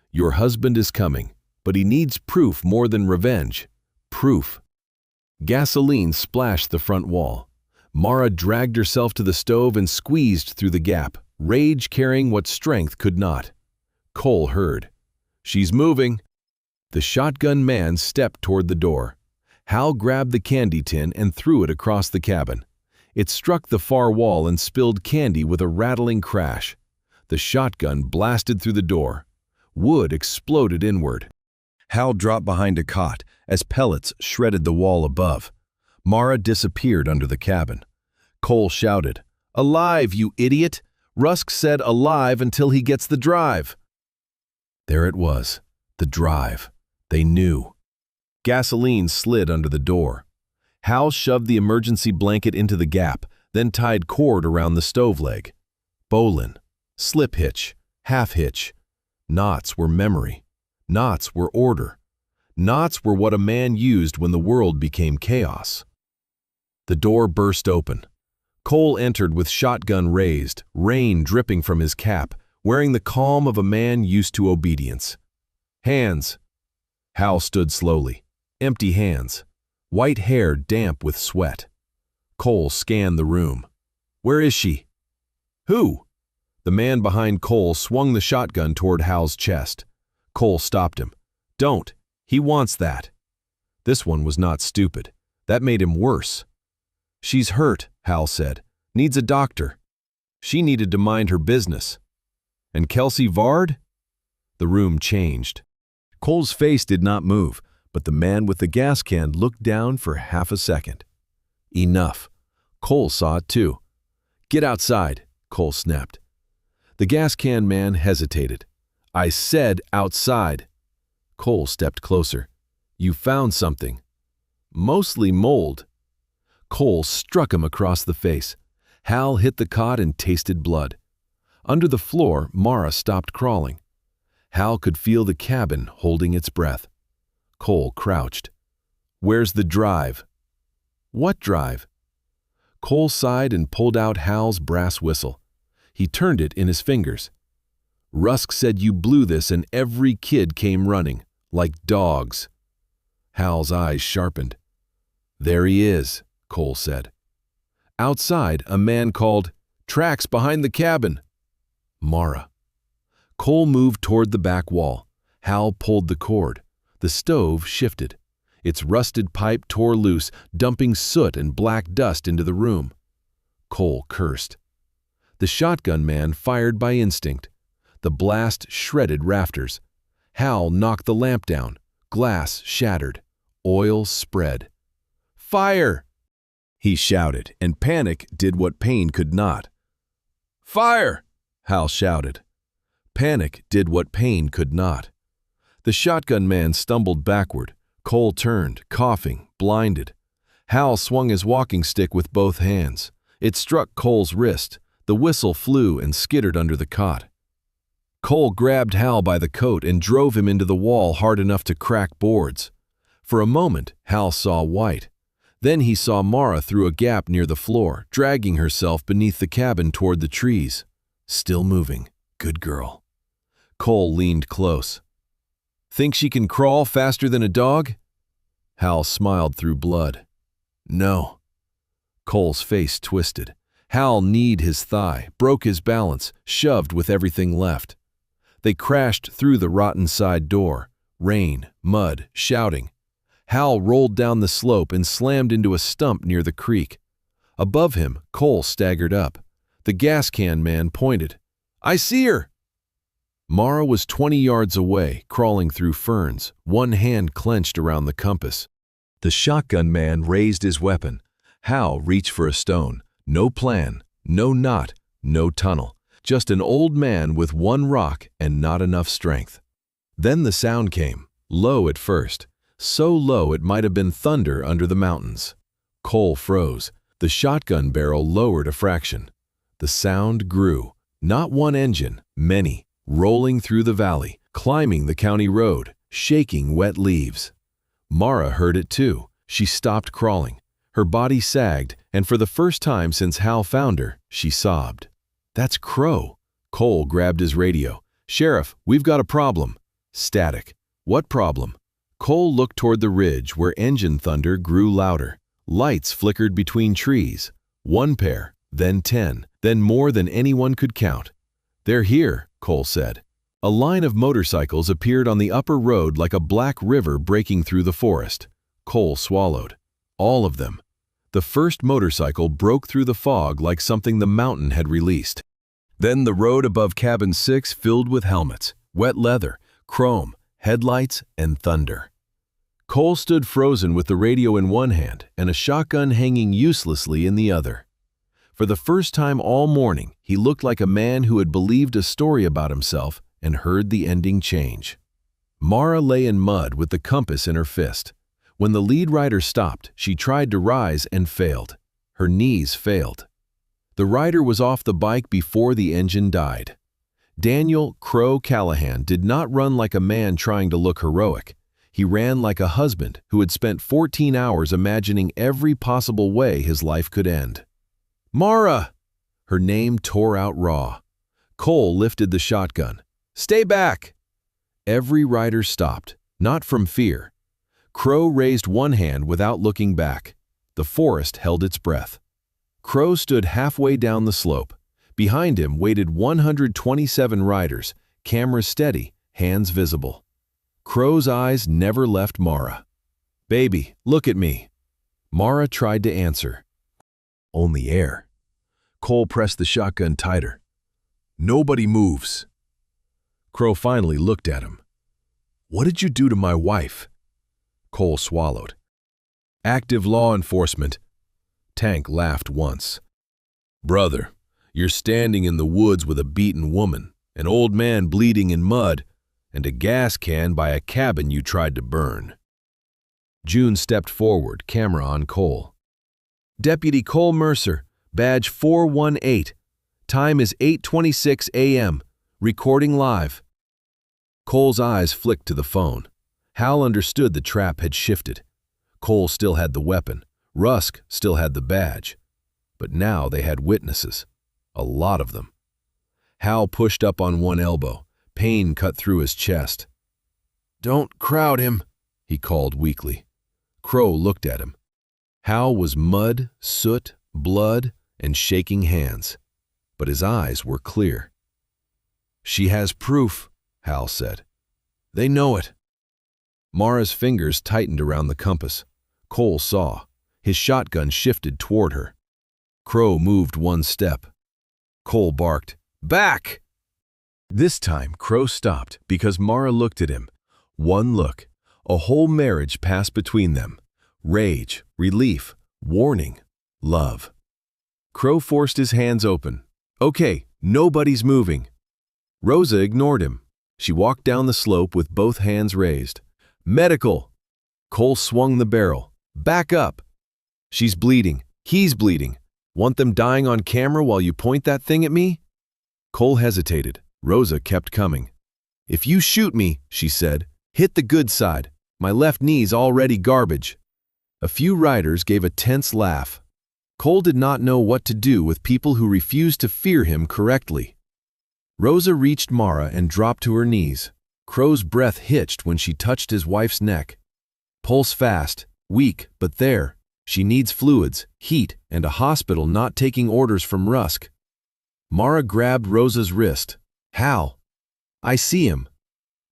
"Your husband is coming, but he needs proof more than revenge. Proof." Gasoline splashed the front wall. Mara dragged herself to the stove and squeezed through the gap, rage carrying what strength could not. Cole heard. "She's moving." The shotgun man stepped toward the door. Hal grabbed the candy tin and threw it across the cabin. It struck the far wall and spilled candy with a rattling crash. The shotgun blasted through the door. Wood exploded inward. Hal dropped behind a cot as pellets shredded the wall above. Mara disappeared under the cabin. Cole shouted, "Alive, you idiot! Rusk said alive until he gets the drive." There it was, the drive. They knew. Gasoline slid under the door. Hal shoved the emergency blanket into the gap, then tied cord around the stove leg. Bowline, slip hitch, half hitch. Knots were memory. Knots were order. Knots were what a man used when the world became chaos. The door burst open. Cole entered with shotgun raised, rain dripping from his cap, wearing the calm of a man used to obedience. "Hands." Hal stood slowly. Empty hands. White hair damp with sweat. Cole scanned the room. "Where is she?" "Who?" The man behind Cole swung the shotgun toward Hal's chest. Cole stopped him. "Don't. He wants that." This one was not stupid. That made him worse. "She's hurt," Hal said. "Needs a doctor." She needed to mind her business. "And Kelsey Vard?" The room changed. Cole's face did not move, but the man with the gas can looked down for half a second. Enough. Cole saw it too. "Get outside," Cole snapped. The gas can man hesitated. "I said outside." Cole stepped closer. "You found something." "Mostly mold." Cole struck him across the face. Hal hit the cot and tasted blood. Under the floor, Mara stopped crawling. Hal could feel the cabin holding its breath. Cole crouched. "Where's the drive?" "What drive?" Cole sighed and pulled out Hal's brass whistle. He turned it in his fingers. "Rusk said you blew this and every kid came running, like dogs." Hal's eyes sharpened. "There he is," Cole said. Outside, a man called, "Tracks behind the cabin." Mara. Cole moved toward the back wall. Hal pulled the cord. The stove shifted. Its rusted pipe tore loose, dumping soot and black dust into the room. Cole cursed. The shotgun man fired by instinct. The blast shredded rafters. Hal knocked the lamp down. Glass shattered. Oil spread. "Fire!" he shouted, and panic did what pain could not. "Fire!" Hal shouted. Panic did what pain could not. The shotgun man stumbled backward. Cole turned, coughing, blinded. Hal swung his walking stick with both hands. It struck Cole's wrist. The whistle flew and skittered under the cot. Cole grabbed Hal by the coat and drove him into the wall hard enough to crack boards. For a moment, Hal saw white. Then he saw Mara through a gap near the floor, dragging herself beneath the cabin toward the trees. Still moving. Good girl. Cole leaned close. "Think she can crawl faster than a dog?" Hal smiled through blood. "No." Cole's face twisted. Hal kneed his thigh, broke his balance, shoved with everything left. They crashed through the rotten side door. Rain, mud, shouting. Hal rolled down the slope and slammed into a stump near the creek. Above him, Cole staggered up. The gas can man pointed. "I see her!" Mara was 20 yards away, crawling through ferns, one hand clenched around the compass. The shotgun man raised his weapon. Hal reached for a stone. No plan, no knot, no tunnel. Just an old man with one rock and not enough strength. Then the sound came, low at first, so low it might have been thunder under the mountains. Cole froze. The shotgun barrel lowered a fraction. The sound grew. Not one engine, many, rolling through the valley, climbing the county road, shaking wet leaves. Mara heard it too. She stopped crawling. Her body sagged, and for the first time since Hal found her, she sobbed. "That's Crow." Cole grabbed his radio. "Sheriff, we've got a problem." Static. "What problem?" Cole looked toward the ridge where engine thunder grew louder. Lights flickered between trees. One pair, then 10, then more than anyone could count. "They're here," Cole said. A line of motorcycles appeared on the upper road like a black river breaking through the forest. Cole swallowed. All of them. The first motorcycle broke through the fog like something the mountain had released. Then the road above Cabin 6 filled with helmets, wet leather, chrome, headlights, and thunder. Cole stood frozen with the radio in one hand and a shotgun hanging uselessly in the other. For the first time all morning, he looked like a man who had believed a story about himself and heard the ending change. Mara lay in mud with the compass in her fist. When the lead rider stopped, she tried to rise and failed. Her knees failed. The rider was off the bike before the engine died. Daniel "Crow" Callahan did not run like a man trying to look heroic. He ran like a husband who had spent 14 hours imagining every possible way his life could end. "Mara!" Her name tore out raw. Cole lifted the shotgun. "Stay back!" Every rider stopped, not from fear. Crow raised one hand without looking back. The forest held its breath. Crow stood halfway down the slope. Behind him waited 127 riders, cameras steady, hands visible. Crow's eyes never left Mara. "Baby, look at me." Mara tried to answer. Only air. Cole pressed the shotgun tighter. "Nobody moves." Crow finally looked at him. "What did you do to my wife?" Cole swallowed. "Active law enforcement." Tank laughed once. "Brother, you're standing in the woods with a beaten woman, an old man bleeding in mud, and a gas can by a cabin you tried to burn." June stepped forward, camera on Cole. "Deputy Cole Mercer, badge 418. Time is 8:26 a.m. Recording live." Cole's eyes flicked to the phone. Hal understood the trap had shifted. Cole still had the weapon. Rusk still had the badge. But now they had witnesses. A lot of them. Hal pushed up on one elbow. Pain cut through his chest. "Don't crowd him," he called weakly. Crow looked at him. Hal was mud, soot, blood, and shaking hands, but his eyes were clear. "She has proof," Hal said. "They know it." Mara's fingers tightened around the compass. Cole saw. His shotgun shifted toward her. Crow moved one step. Cole barked, "Back!" This time, Crow stopped because Mara looked at him. One look. A whole marriage passed between them. Rage, relief, warning, love. Crow forced his hands open. "Okay, nobody's moving." Rosa ignored him. She walked down the slope with both hands raised. "Medical!" Cole swung the barrel. "Back up!" "She's bleeding. He's bleeding. Want them dying on camera while you point that thing at me?" Cole hesitated. Rosa kept coming. "If you shoot me," she said, "hit the good side. My left knee's already garbage." A few riders gave a tense laugh. Cole did not know what to do with people who refused to fear him correctly. Rosa reached Mara and dropped to her knees. Crow's breath hitched when she touched his wife's neck. Pulse fast, weak, but there. She needs fluids, heat, and a hospital not taking orders from Rusk. Mara grabbed Rosa's wrist. "Hal, I see him."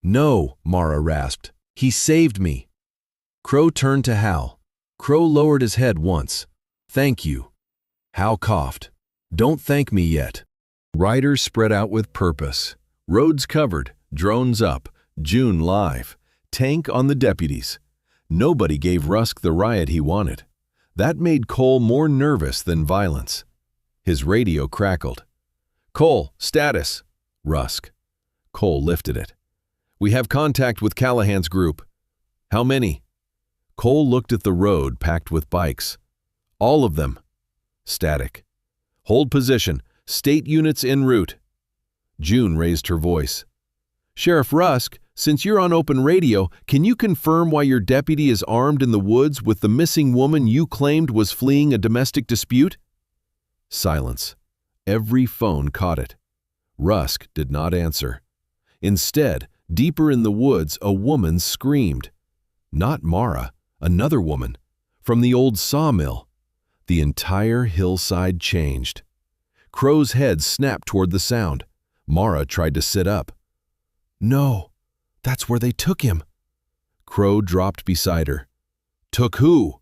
"No," Mara rasped. "He saved me." Crow turned to Hal. Crow lowered his head once. "Thank you." Hal coughed. "Don't thank me yet." Riders spread out with purpose. Roads covered, drones up, June live, tank on the deputies. Nobody gave Rusk the riot he wanted. That made Cole more nervous than violence. His radio crackled. "Cole, status." "Rusk." Cole lifted it. "We have contact with Callahan's group." "How many?" Cole looked at the road packed with bikes. "All of them." "Static." "Hold position. State units en route." June raised her voice. "Sheriff Rusk, since you're on open radio, can you confirm why your deputy is armed in the woods with the missing woman you claimed was fleeing a domestic dispute?" Silence. Every phone caught it. Rusk did not answer. Instead, deeper in the woods, a woman screamed. Not Mara, another woman. From the old sawmill. The entire hillside changed. Crow's head snapped toward the sound. Mara tried to sit up. "No, that's where they took him." Crow dropped beside her. "Took who?"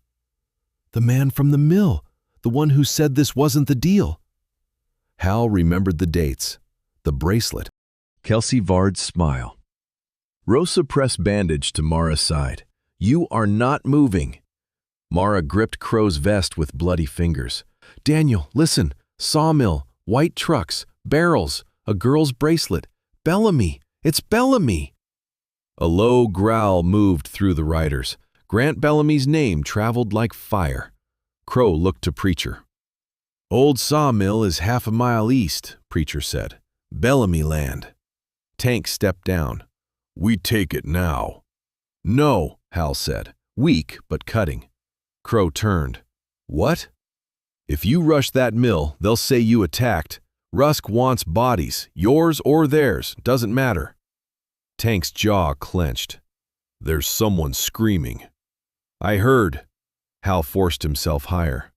"The man from the mill, the one who said this wasn't the deal." Hal remembered the dates, the bracelet, Kelsey Vard's smile. Rosa pressed bandage to Mara's side. "You are not moving." Mara gripped Crow's vest with bloody fingers. "Daniel, listen. Sawmill, white trucks, barrels, a girl's bracelet. Bellamy, it's Bellamy." A low growl moved through the riders. Grant Bellamy's name traveled like fire. Crow looked to Preacher. "Old Sawmill is half a mile east," Preacher said. "Bellamy land." Tank stepped down. "We take it now." "No," Hal said, weak but cutting. Crow turned. "What?" "If you rush that mill, they'll say you attacked. Rusk wants bodies, yours or theirs, doesn't matter." Tank's jaw clenched. "There's someone screaming." "I heard." Hal forced himself higher.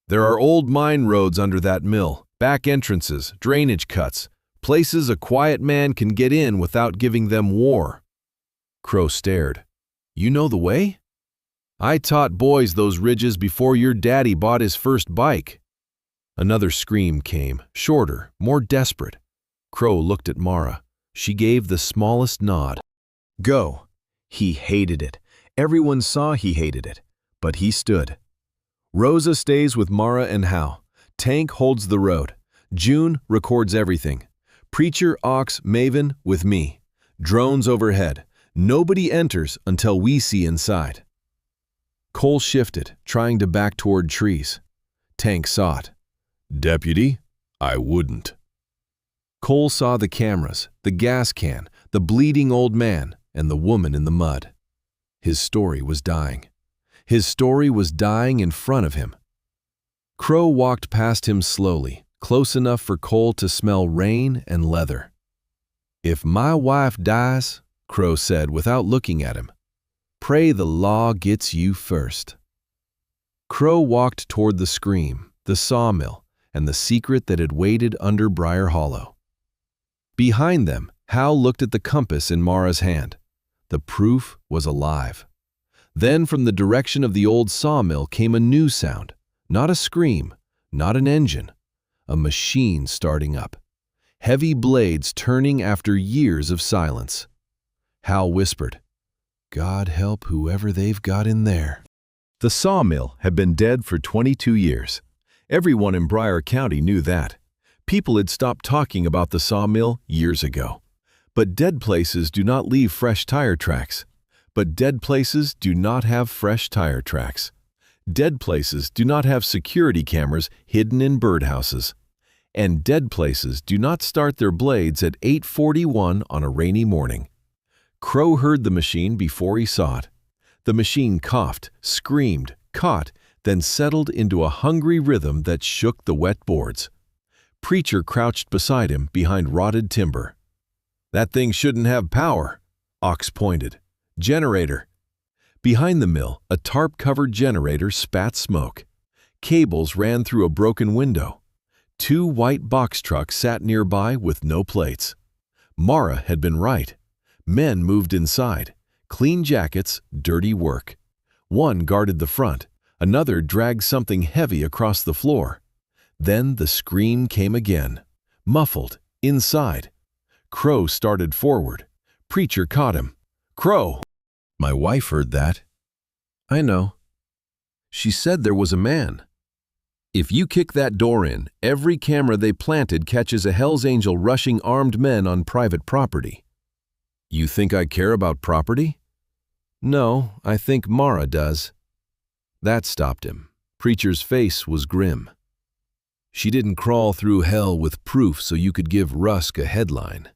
"There are old mine roads under that mill, back entrances, drainage cuts, places a quiet man can get in without giving them war." Crow stared. "You know the way?" "I taught boys those ridges before your daddy bought his first bike." Another scream came, shorter, more desperate. Crow looked at Mara. She gave the smallest nod. "Go." He hated it. Everyone saw he hated it. But he stood. Rosa stays with Mara and Hal. Tank holds the road. June records everything. Preacher, Ox, Maven with me. Drones overhead. Nobody enters until we see inside. Cole shifted, trying to back toward trees. Tank saw it. "Deputy, I wouldn't." Cole saw the cameras, the gas can, the bleeding old man, and the woman in the mud. His story was dying. His story was dying in front of him. Crow walked past him slowly, close enough for Cole to smell rain and leather. "If my wife dies," Crow said without looking at him, "pray the law gets you first." Crow walked toward the scream, the sawmill, and the secret that had waited under Briar Hollow. Behind them, Hal looked at the compass in Mara's hand. The proof was alive. Then from the direction of the old sawmill came a new sound, not a scream, not an engine, a machine starting up, heavy blades turning after years of silence. Hal whispered, "God help whoever they've got in there." The sawmill had been dead for 22 years. Everyone in Briar County knew that. People had stopped talking about the sawmill years ago. But dead places do not leave fresh tire tracks. But dead places do not have fresh tire tracks. Dead places do not have security cameras hidden in birdhouses. And dead places do not start their blades at 8:41 on a rainy morning. Crow heard the machine before he saw it. The machine coughed, screamed, caught, then settled into a hungry rhythm that shook the wet boards. Preacher crouched beside him behind rotted timber. "That thing shouldn't have power," Ox pointed. "Generator." Behind the mill, a tarp-covered generator spat smoke. Cables ran through a broken window. 2 white box trucks sat nearby with no plates. Mara had been right. Men moved inside. Clean jackets, dirty work. One guarded the front. Another dragged something heavy across the floor. Then the scream came again. Muffled, inside. Crow started forward. Preacher caught him. "Crow!" "My wife heard that." "I know. She said there was a man." "If you kick that door in, every camera they planted catches a Hell's Angel rushing armed men on private property." "You think I care about property?" "No, I think Mara does." That stopped him. Preacher's face was grim. "She didn't crawl through hell with proof so you could give Rusk a headline."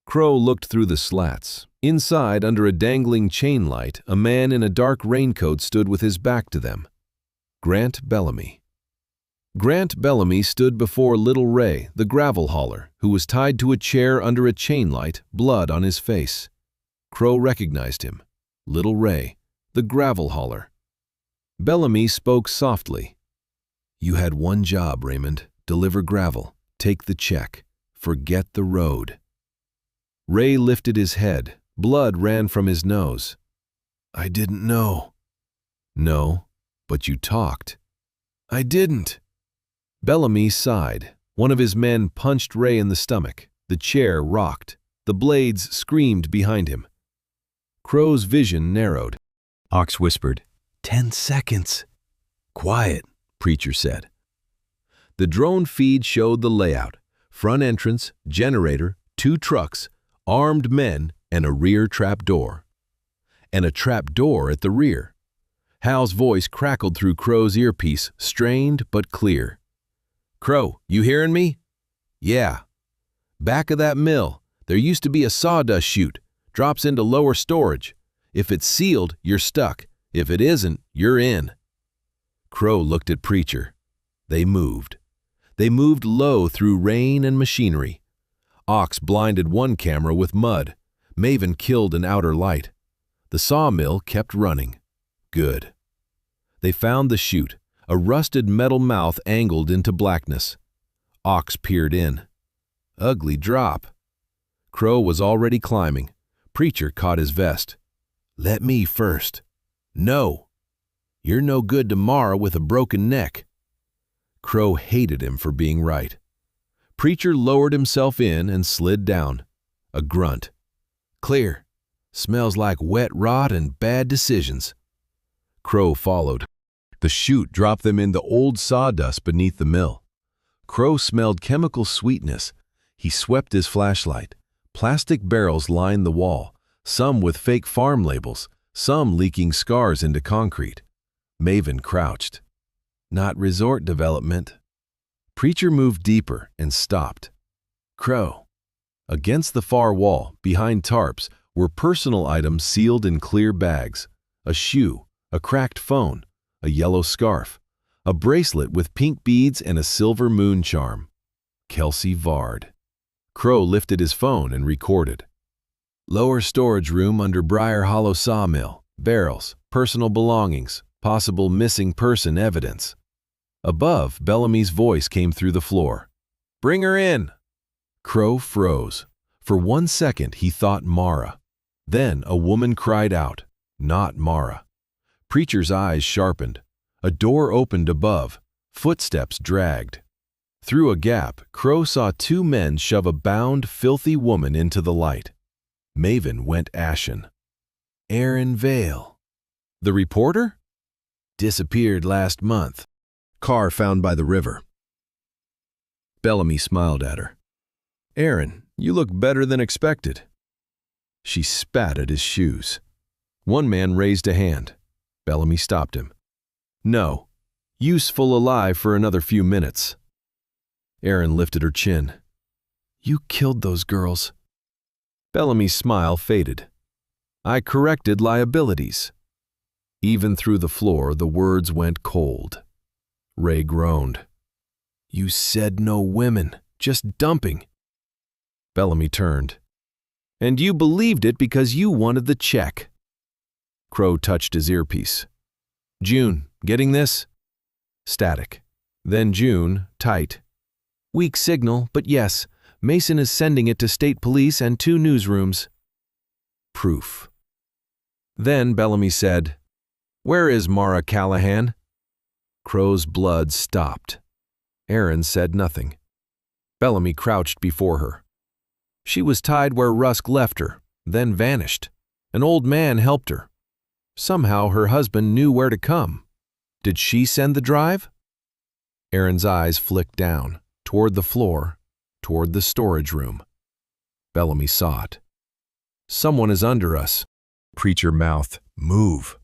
Crow looked through the slats. Inside, under a dangling chain light, a man in a dark raincoat stood with his back to them. Grant Bellamy. Grant Bellamy stood before Little Ray, the gravel hauler, who was tied to a chair under a chain light, blood on his face. Crow recognized him. Little Ray, the gravel hauler. Bellamy spoke softly. "You had one job, Raymond. Deliver gravel. Take the check. Forget the road." Ray lifted his head. Blood ran from his nose. "I didn't know." "No, but you talked." "I didn't." Bellamy sighed. One of his men punched Ray in the stomach. The chair rocked. The blades screamed behind him. Crow's vision narrowed. Ox whispered, 10 seconds. "Quiet," Preacher said. The drone feed showed the layout. Front entrance, generator, 2 trucks, armed men, and a rear trap door. And a trap door at the rear. Hal's voice crackled through Crow's earpiece, strained but clear. "Crow, you hearing me?" "Yeah." "Back of that mill, there used to be a sawdust chute. Drops into lower storage. If it's sealed, you're stuck. If it isn't, you're in." Crow looked at Preacher. They moved. They moved low through rain and machinery. Ox blinded one camera with mud. Maven killed an outer light. The sawmill kept running. Good. They found the chute, a rusted metal mouth angled into blackness. Ox peered in. Ugly drop. Crow was already climbing. Preacher caught his vest. "Let me first." "No. You're no good tomorrow with a broken neck." Crow hated him for being right. Preacher lowered himself in and slid down. A grunt. "Clear. Smells like wet rot and bad decisions." Crow followed. The chute dropped them into old sawdust beneath the mill. Crow smelled chemical sweetness. He swept his flashlight. Plastic barrels lined the wall, some with fake farm labels, some leaking scars into concrete. Maven crouched. "Not resort development." Preacher moved deeper and stopped. Crow. Against the far wall, behind tarps, were personal items sealed in clear bags. A shoe, a cracked phone, a yellow scarf, a bracelet with pink beads and a silver moon charm. Kelsey Vard. Crow lifted his phone and recorded. "Lower storage room under Briar Hollow Sawmill. Barrels, personal belongings, possible missing person evidence. Above, Bellamy's voice came through the floor. "Bring her in!" Crow froze. For 1 second, he thought Mara. Then a woman cried out, not Mara. Preacher's eyes sharpened. A door opened above. Footsteps dragged. Through a gap, Crow saw 2 men shove a bound, filthy woman into the light. Maven went ashen. Aaron Vale. The reporter? Disappeared last month. Car found by the river. Bellamy smiled at her. "Aaron, you look better than expected." She spat at his shoes. One man raised a hand. Bellamy stopped him. "No. Useful alive for another few minutes." Aaron lifted her chin. "You killed those girls." Bellamy's smile faded. "I corrected liabilities." Even through the floor, the words went cold. Ray groaned. "You said no women, just dumping." Bellamy turned. "And you believed it because you wanted the check." Crow touched his earpiece. "June, getting this?" Static. Then June, tight. "Weak signal, but yes, Mason is sending it to state police and 2 newsrooms." Proof. Then Bellamy said, "Where is Mara Callahan?" Crow's blood stopped. Aaron said nothing. Bellamy crouched before her. "She was tied where Rusk left her, then vanished. An old man helped her. Somehow her husband knew where to come. Did she send the drive?" Aaron's eyes flicked down, toward the floor, toward the storage room. Bellamy saw it. "Someone is under us." Preacher mouthed, "Move."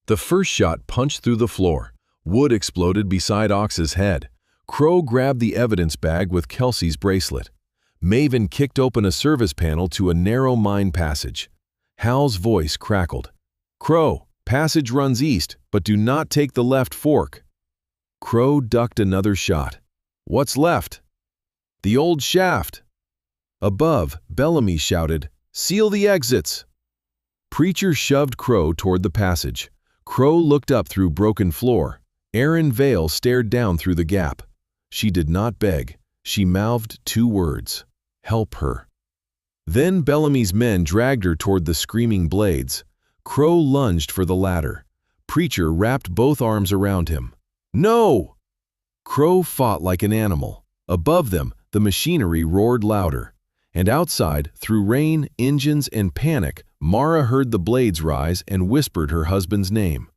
The first shot punched through the floor. Wood exploded beside Ox's head. Crow grabbed the evidence bag with Kelsey's bracelet. Maven kicked open a service panel to a narrow mine passage. Hal's voice crackled. "Crow, passage runs east, but do not take the left fork." Crow ducked another shot. "What's left?" "The old shaft." Above, Bellamy shouted, "Seal the exits!" Preacher shoved Crow toward the passage. Crow looked up through broken floor. Aaron Vale stared down through the gap. She did not beg. She mouthed 2 words. "Help her." Then Bellamy's men dragged her toward the screaming blades. Crow lunged for the ladder. Preacher wrapped both arms around him. "No!" Crow fought like an animal. Above them, the machinery roared louder. And outside, through rain, engines, and panic, Mara heard the blades rise and whispered her husband's name.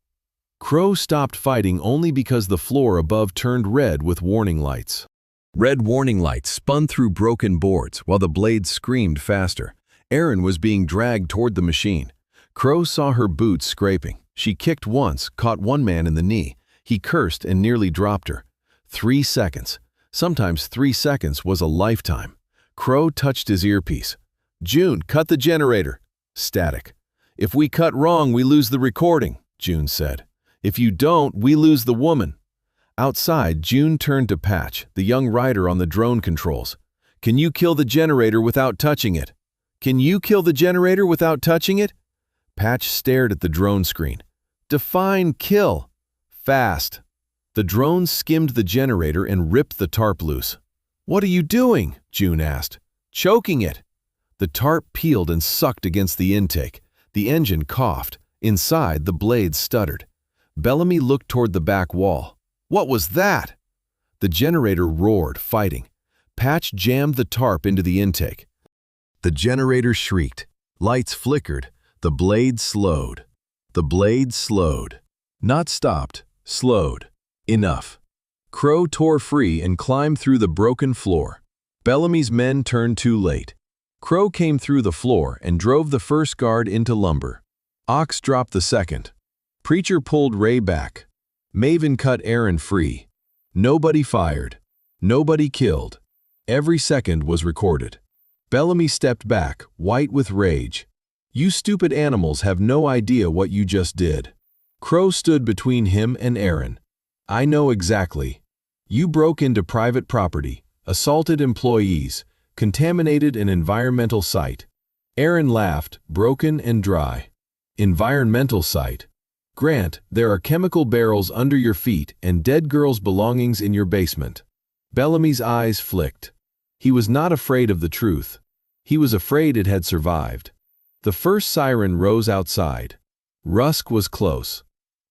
Crow stopped fighting only because the floor above turned red with warning lights. Red warning lights spun through broken boards while the blades screamed faster. Aaron was being dragged toward the machine. Crow saw her boots scraping. She kicked once, caught one man in the knee. He cursed and nearly dropped her. 3 seconds. Sometimes 3 seconds was a lifetime. Crow touched his earpiece. "June, cut the generator." Static. "If we cut wrong, we lose the recording," June said. "If you don't, we lose the woman." Outside, June turned to Patch, the young rider on the drone controls. "Can you kill the generator without touching it? Can you kill the generator without touching it?" Patch stared at the drone screen. "Define kill." "Fast." The drone skimmed the generator and ripped the tarp loose. "What are you doing?" June asked. "Choking it." The tarp peeled and sucked against the intake. The engine coughed. Inside, the blades stuttered. Bellamy looked toward the back wall. "What was that?" The generator roared, fighting. Patch jammed the tarp into the intake. The generator shrieked. Lights flickered. The blade slowed. The blade slowed. Not stopped, slowed. Enough. Crow tore free and climbed through the broken floor. Bellamy's men turned too late. Crow came through the floor and drove the first guard into lumber. Ox dropped the second. Preacher pulled Ray back. Maven cut Aaron free. Nobody fired. Nobody killed. Every second was recorded. Bellamy stepped back, white with rage. "You stupid animals have no idea what you just did." Crow stood between him and Aaron. "I know exactly. You broke into private property, assaulted employees, contaminated an environmental site." Aaron laughed, broken and dry. "Environmental site? Grant, there are chemical barrels under your feet and dead girls' belongings in your basement. Bellamy's eyes flicked. He was not afraid of the truth. He was afraid it had survived. The first siren rose outside. Rusk was close.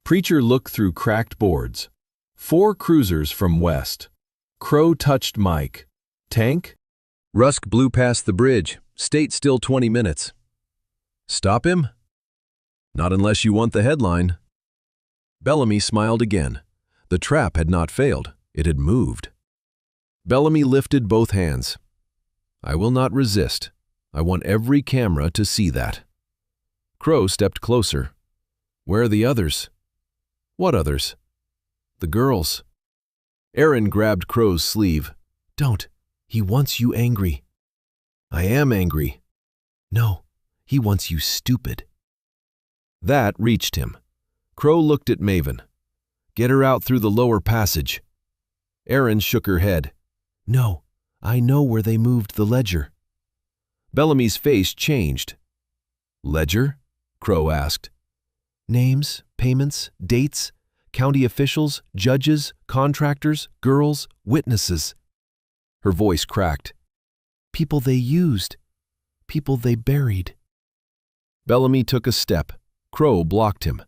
Preacher looked through cracked boards. 4 cruisers from west. Crow touched Mike. Tank? Rusk blew past the bridge. Stayed still 20 minutes. Stop him? Not unless you want the headline. Bellamy smiled again. The trap had not failed. It had moved. Bellamy lifted both hands. I will not resist. I want every camera to see that. Crow stepped closer. Where are the others? What others? The girls. Aaron grabbed Crow's sleeve. Don't. He wants you angry. I am angry. No, he wants you stupid. That reached him. Crow looked at Maven. Get her out through the lower passage. Aaron shook her head. No, I know where they moved the ledger. Bellamy's face changed. Ledger? Crow asked. Names, payments, dates, county officials, judges, contractors, girls, witnesses. Her voice cracked. People they used. People they buried. Bellamy took a step. Crow blocked him.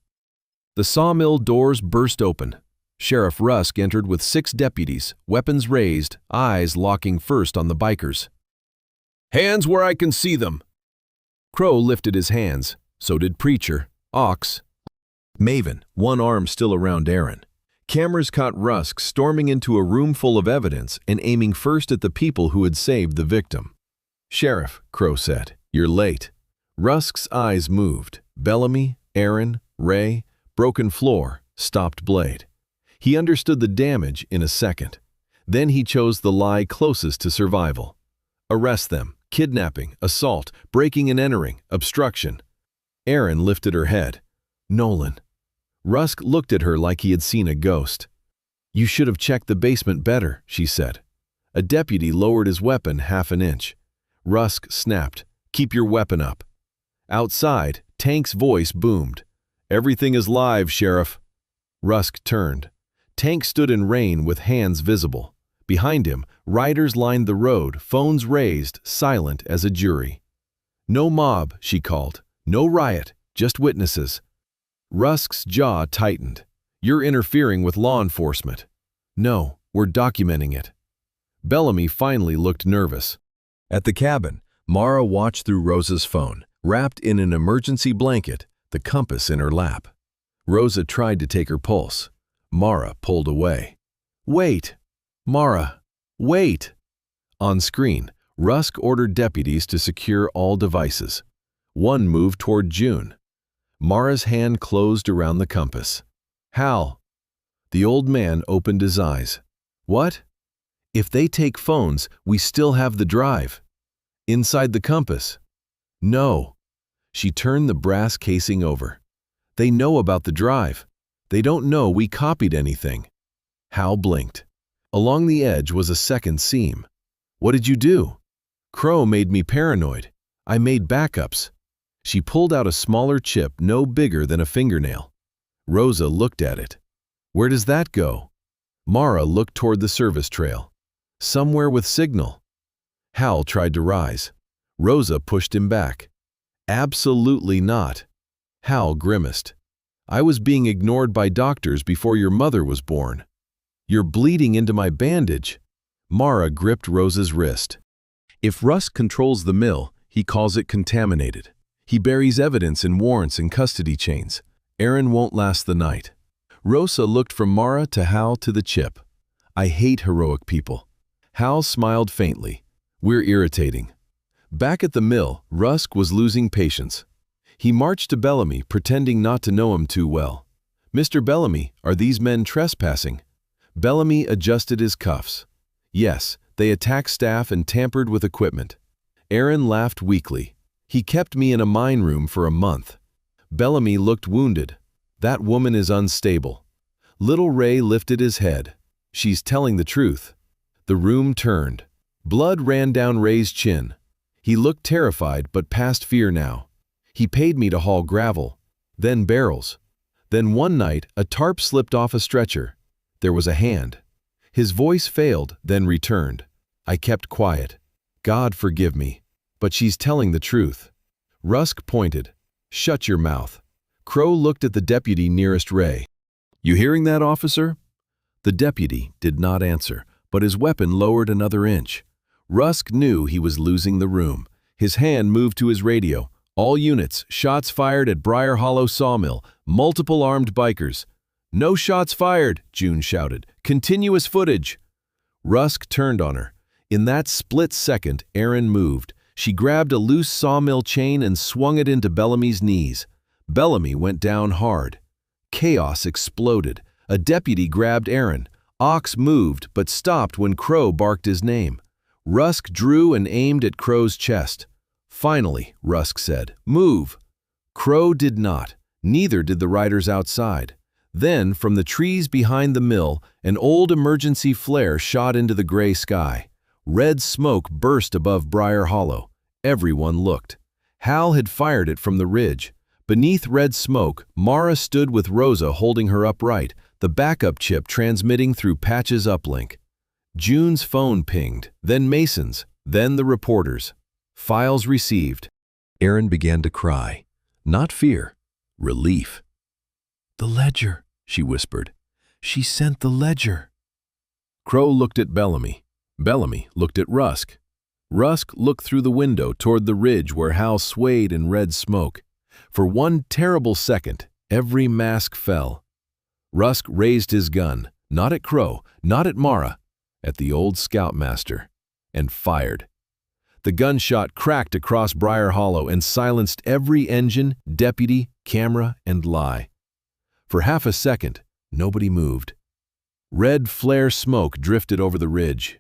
The sawmill doors burst open. Sheriff Rusk entered with 6 deputies, weapons raised, eyes locking first on the bikers. Hands where I can see them. Crow lifted his hands. So did Preacher, Ox, Maven, one arm still around Aaron. Cameras caught Rusk storming into a room full of evidence and aiming first at the people who had saved the victim. Sheriff, Crow said, you're late. Rusk's eyes moved. Bellamy, Aaron, Ray, broken floor, stopped blade. He understood the damage in a second. Then he chose the lie closest to survival. Arrest them. Kidnapping, assault, breaking and entering, obstruction. Aaron lifted her head. Nolan. Rusk looked at her like he had seen a ghost. You should have checked the basement better, she said. A deputy lowered his weapon half an inch. Rusk snapped. Keep your weapon up. Outside, Tank's voice boomed. Everything is live, Sheriff. Rusk turned. Tank stood in rain with hands visible. Behind him, riders lined the road, phones raised, silent as a jury. No mob, she called. No riot, just witnesses. Rusk's jaw tightened. You're interfering with law enforcement. No, we're documenting it. Bellamy finally looked nervous. At the cabin, Mara watched through Rosa's phone, wrapped in an emergency blanket, the compass in her lap. Rosa tried to take her pulse. Mara pulled away. Wait! Mara, wait! On screen, Rusk ordered deputies to secure all devices. One moved toward June. Mara's hand closed around the compass. Hal. The old man opened his eyes. What? If they take phones, we still have the drive. Inside the compass. No. She turned the brass casing over. They know about the drive. They don't know we copied anything. Hal blinked. Along the edge was a second seam. What did you do? Crow made me paranoid. I made backups. She pulled out a smaller chip no bigger than a fingernail. Rosa looked at it. Where does that go? Mara looked toward the service trail. Somewhere with signal. Hal tried to rise. Rosa pushed him back. Absolutely not. Hal grimaced. I was being ignored by doctors before your mother was born. You're bleeding into my bandage. Mara gripped Rosa's wrist. If Rusk controls the mill, he calls it contaminated. He buries evidence in warrants and custody chains. Aaron won't last the night. Rosa looked from Mara to Hal to the chip. I hate heroic people. Hal smiled faintly. We're irritating. Back at the mill, Rusk was losing patience. He marched to Bellamy, pretending not to know him too well. Mr. Bellamy, are these men trespassing? Bellamy adjusted his cuffs. Yes, they attacked staff and tampered with equipment. Aaron laughed weakly. He kept me in a mine room for a month. Bellamy looked wounded. That woman is unstable. Little Ray lifted his head. She's telling the truth. The room turned. Blood ran down Ray's chin. He looked terrified but past fear now. He paid me to haul gravel, then barrels. Then one night, a tarp slipped off a stretcher. There was a hand. His voice failed, then returned. I kept quiet. God forgive me. But she's telling the truth. Rusk pointed. Shut your mouth. Crow looked at the deputy nearest Ray. You hearing that, officer? The deputy did not answer, but his weapon lowered another inch. Rusk knew he was losing the room. His hand moved to his radio. All units, shots fired at Briar Hollow Sawmill, multiple armed bikers. No shots fired, June shouted. Continuous footage. Rusk turned on her. In that split second, Erin moved. She grabbed a loose sawmill chain and swung it into Bellamy's knees. Bellamy went down hard. Chaos exploded. A deputy grabbed Erin. Ox moved, but stopped when Crow barked his name. Rusk drew and aimed at Crow's chest. Finally, Rusk said, move. Crow did not. Neither did the riders outside. Then, from the trees behind the mill, an old emergency flare shot into the gray sky. Red smoke burst above Briar Hollow. Everyone looked. Hal had fired it from the ridge. Beneath red smoke, Mara stood with Rosa holding her upright, the backup chip transmitting through Patch's uplink. June's phone pinged, then Mason's, then the reporter's. Files received. Erin began to cry. Not fear, relief. The ledger, she whispered. She sent the ledger. Crow looked at Bellamy. Bellamy looked at Rusk. Rusk looked through the window toward the ridge where Hal swayed in red smoke. For one terrible second, every mask fell. Rusk raised his gun, not at Crow, not at Mara, at the old scoutmaster, and fired. The gunshot cracked across Briar Hollow and silenced every engine, deputy, camera, and lie. For half a second, nobody moved. Red flare smoke drifted over the ridge.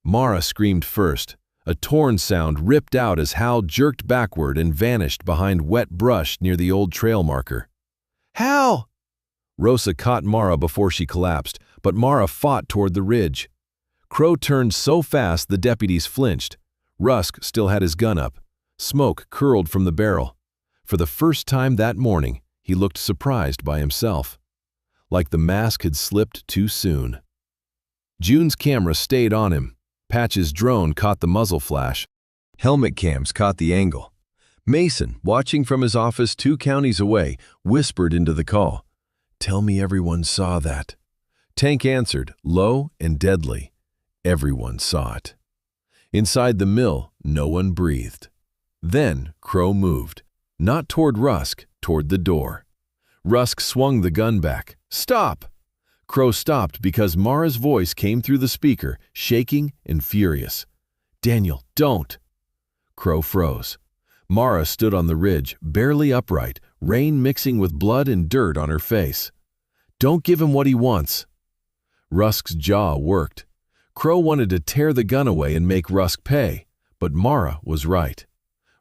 Mara screamed first. A torn sound ripped out as Hal jerked backward and vanished behind wet brush near the old trail marker. Hal! Rosa caught Mara before she collapsed, but Mara fought toward the ridge. Crow turned so fast the deputies flinched. Rusk still had his gun up. Smoke curled from the barrel. For the first time that morning, he looked surprised by himself. Like the mask had slipped too soon. June's camera stayed on him. Patch's drone caught the muzzle flash. Helmet cams caught the angle. Mason, watching from his office 2 counties away, whispered into the call. Tell me everyone saw that. Tank answered, low and deadly. Everyone saw it. Inside the mill, no one breathed. Then Crow moved. Not toward Rusk, toward the door. Rusk swung the gun back. Stop! Crow stopped because Mara's voice came through the speaker, shaking and furious. Daniel, don't! Crow froze. Mara stood on the ridge, barely upright, rain mixing with blood and dirt on her face. Don't give him what he wants. Rusk's jaw worked. Crow wanted to tear the gun away and make Rusk pay, but Mara was right.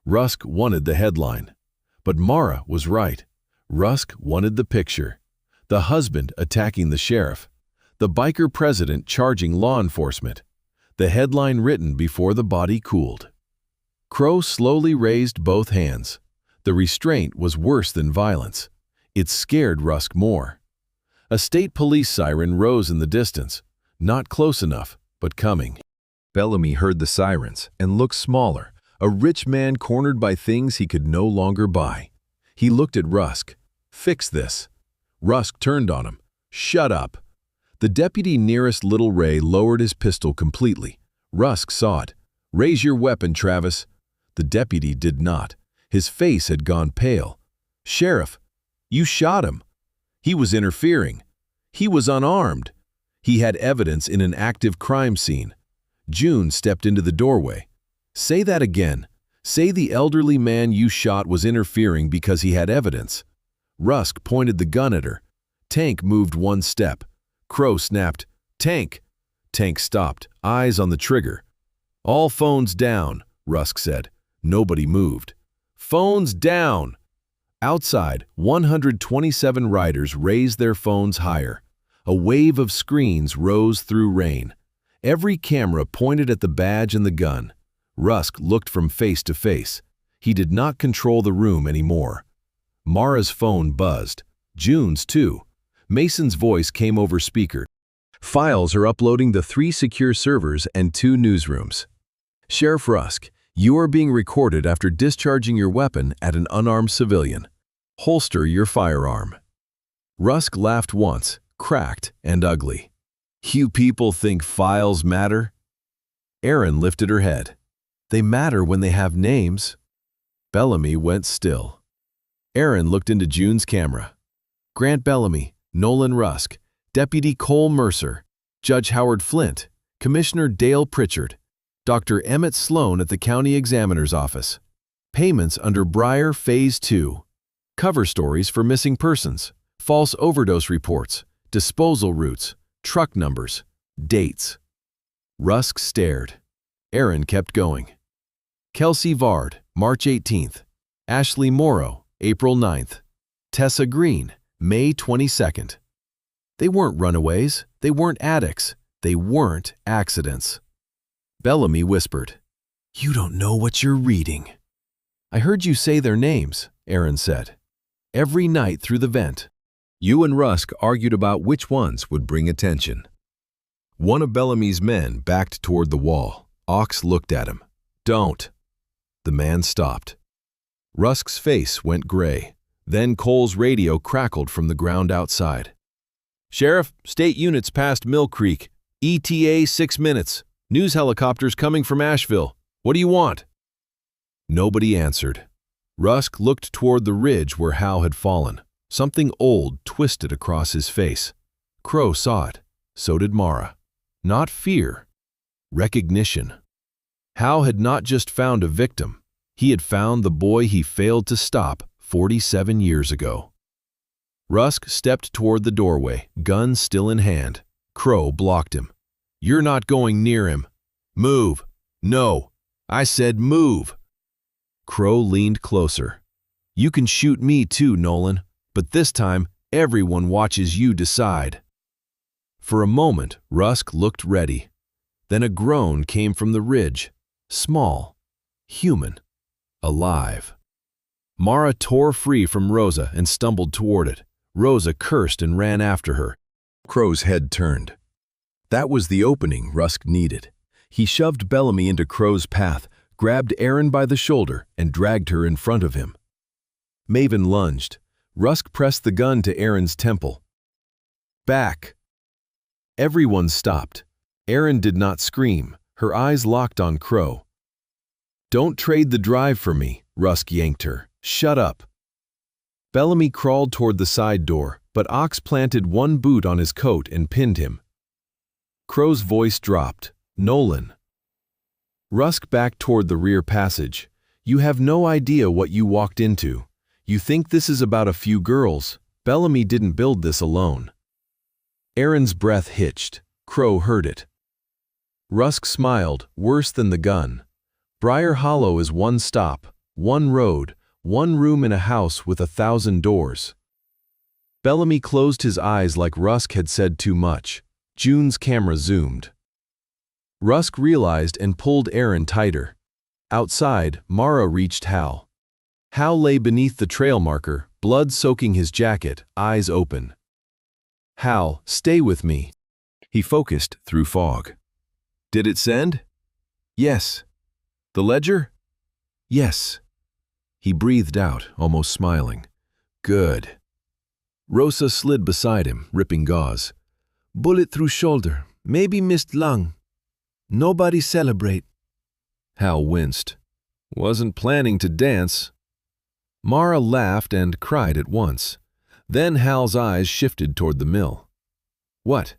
Rusk wanted the headline. But Mara was right. Rusk wanted the picture. The husband attacking the sheriff. The biker president charging law enforcement. The headline written before the body cooled. Crow slowly raised both hands. The restraint was worse than violence. It scared Rusk more. A state police siren rose in the distance. Not close enough, but coming. Bellamy heard the sirens and looked smaller, a rich man cornered by things he could no longer buy. He looked at Rusk. Fix this. Rusk turned on him. Shut up. The deputy nearest Little Ray lowered his pistol completely. Rusk saw it. Raise your weapon, Travis. The deputy did not. His face had gone pale. Sheriff, you shot him. He was interfering. He was unarmed. He had evidence in an active crime scene. June stepped into the doorway. Say that again. Say the elderly man you shot was interfering because he had evidence. Rusk pointed the gun at her. Tank moved one step. Crow snapped, Tank! Tank stopped, eyes on the trigger. All phones down, Rusk said. Nobody moved. Phones down! Outside, 127 riders raised their phones higher. A wave of screens rose through rain. Every camera pointed at the badge and the gun. Rusk looked from face to face. He did not control the room anymore. Mara's phone buzzed. June's too. Mason's voice came over speaker. Files are uploading to 3 secure servers and 2 newsrooms. Sheriff Rusk, you are being recorded after discharging your weapon at an unarmed civilian. Holster your firearm. Rusk laughed once, cracked and ugly. You people think files matter? Erin lifted her head. They matter when they have names. Bellamy went still. Erin looked into June's camera. Grant Bellamy, Nolan Rusk, Deputy Cole Mercer, Judge Howard Flint, Commissioner Dale Pritchard, Dr. Emmett Sloan at the County Examiner's Office. Payments under Breyer Phase 2. Cover stories for missing persons, false overdose reports, disposal routes, truck numbers, dates. Rusk stared. Erin kept going. Kelsey Vard, March 18th. Ashley Morrow, April 9th. Tessa Green, May 22nd. They weren't runaways. They weren't addicts. They weren't accidents. Bellamy whispered, "You don't know what you're reading." "I heard you say their names," Erin said. "Every night through the vent." You and Rusk argued about which ones would bring attention. One of Bellamy's men backed toward the wall. Ox looked at him. "Don't." The man stopped. Rusk's face went gray. Then Cole's radio crackled from the ground outside. "Sheriff, state units past Mill Creek. ETA 6 minutes. News helicopters coming from Asheville. What do you want?" Nobody answered. Rusk looked toward the ridge where Hal had fallen. Something old twisted across his face. Crow saw it. So did Mara. Not fear. Recognition. Hal had not just found a victim. He had found the boy he failed to stop 47 years ago. Rusk stepped toward the doorway, gun still in hand. Crow blocked him. "You're not going near him. Move." "No. I said move." Crow leaned closer. "You can shoot me too, Nolan, but this time everyone watches you decide." For a moment, Rusk looked ready. Then a groan came from the ridge. Small. Human. Alive. Mara tore free from Rosa and stumbled toward it. Rosa cursed and ran after her. Crow's head turned. That was the opening Rusk needed. He shoved Bellamy into Crow's path, grabbed Erin by the shoulder, and dragged her in front of him. Maven lunged. Rusk pressed the gun to Erin's temple. "Back!" Everyone stopped. Erin did not scream. Her eyes locked on Crow. "Don't trade the drive for me," Rusk yanked her. "Shut up." Bellamy crawled toward the side door, but Ox planted one boot on his coat and pinned him. Crow's voice dropped. "Nolan." Rusk backed toward the rear passage. "You have no idea what you walked into. You think this is about a few girls. Bellamy didn't build this alone." Erin's breath hitched. Crow heard it. Rusk smiled, worse than the gun. Briar Hollow is one stop, one road, one room in a house with 1,000 doors. Bellamy closed his eyes like Rusk had said too much. June's camera zoomed. Rusk realized and pulled Erin tighter. Outside, Mara reached Hal. Hal lay beneath the trail marker, blood soaking his jacket, eyes open. "Hal, stay with me." He focused through fog. "Did it send?" "Yes." "The ledger?" "Yes." He breathed out, almost smiling. "Good." Rosa slid beside him, ripping gauze. "Bullet through shoulder, maybe missed lung. Nobody celebrate." Hal winced. "Wasn't planning to dance." Mara laughed and cried at once. Then Hal's eyes shifted toward the mill. "What?"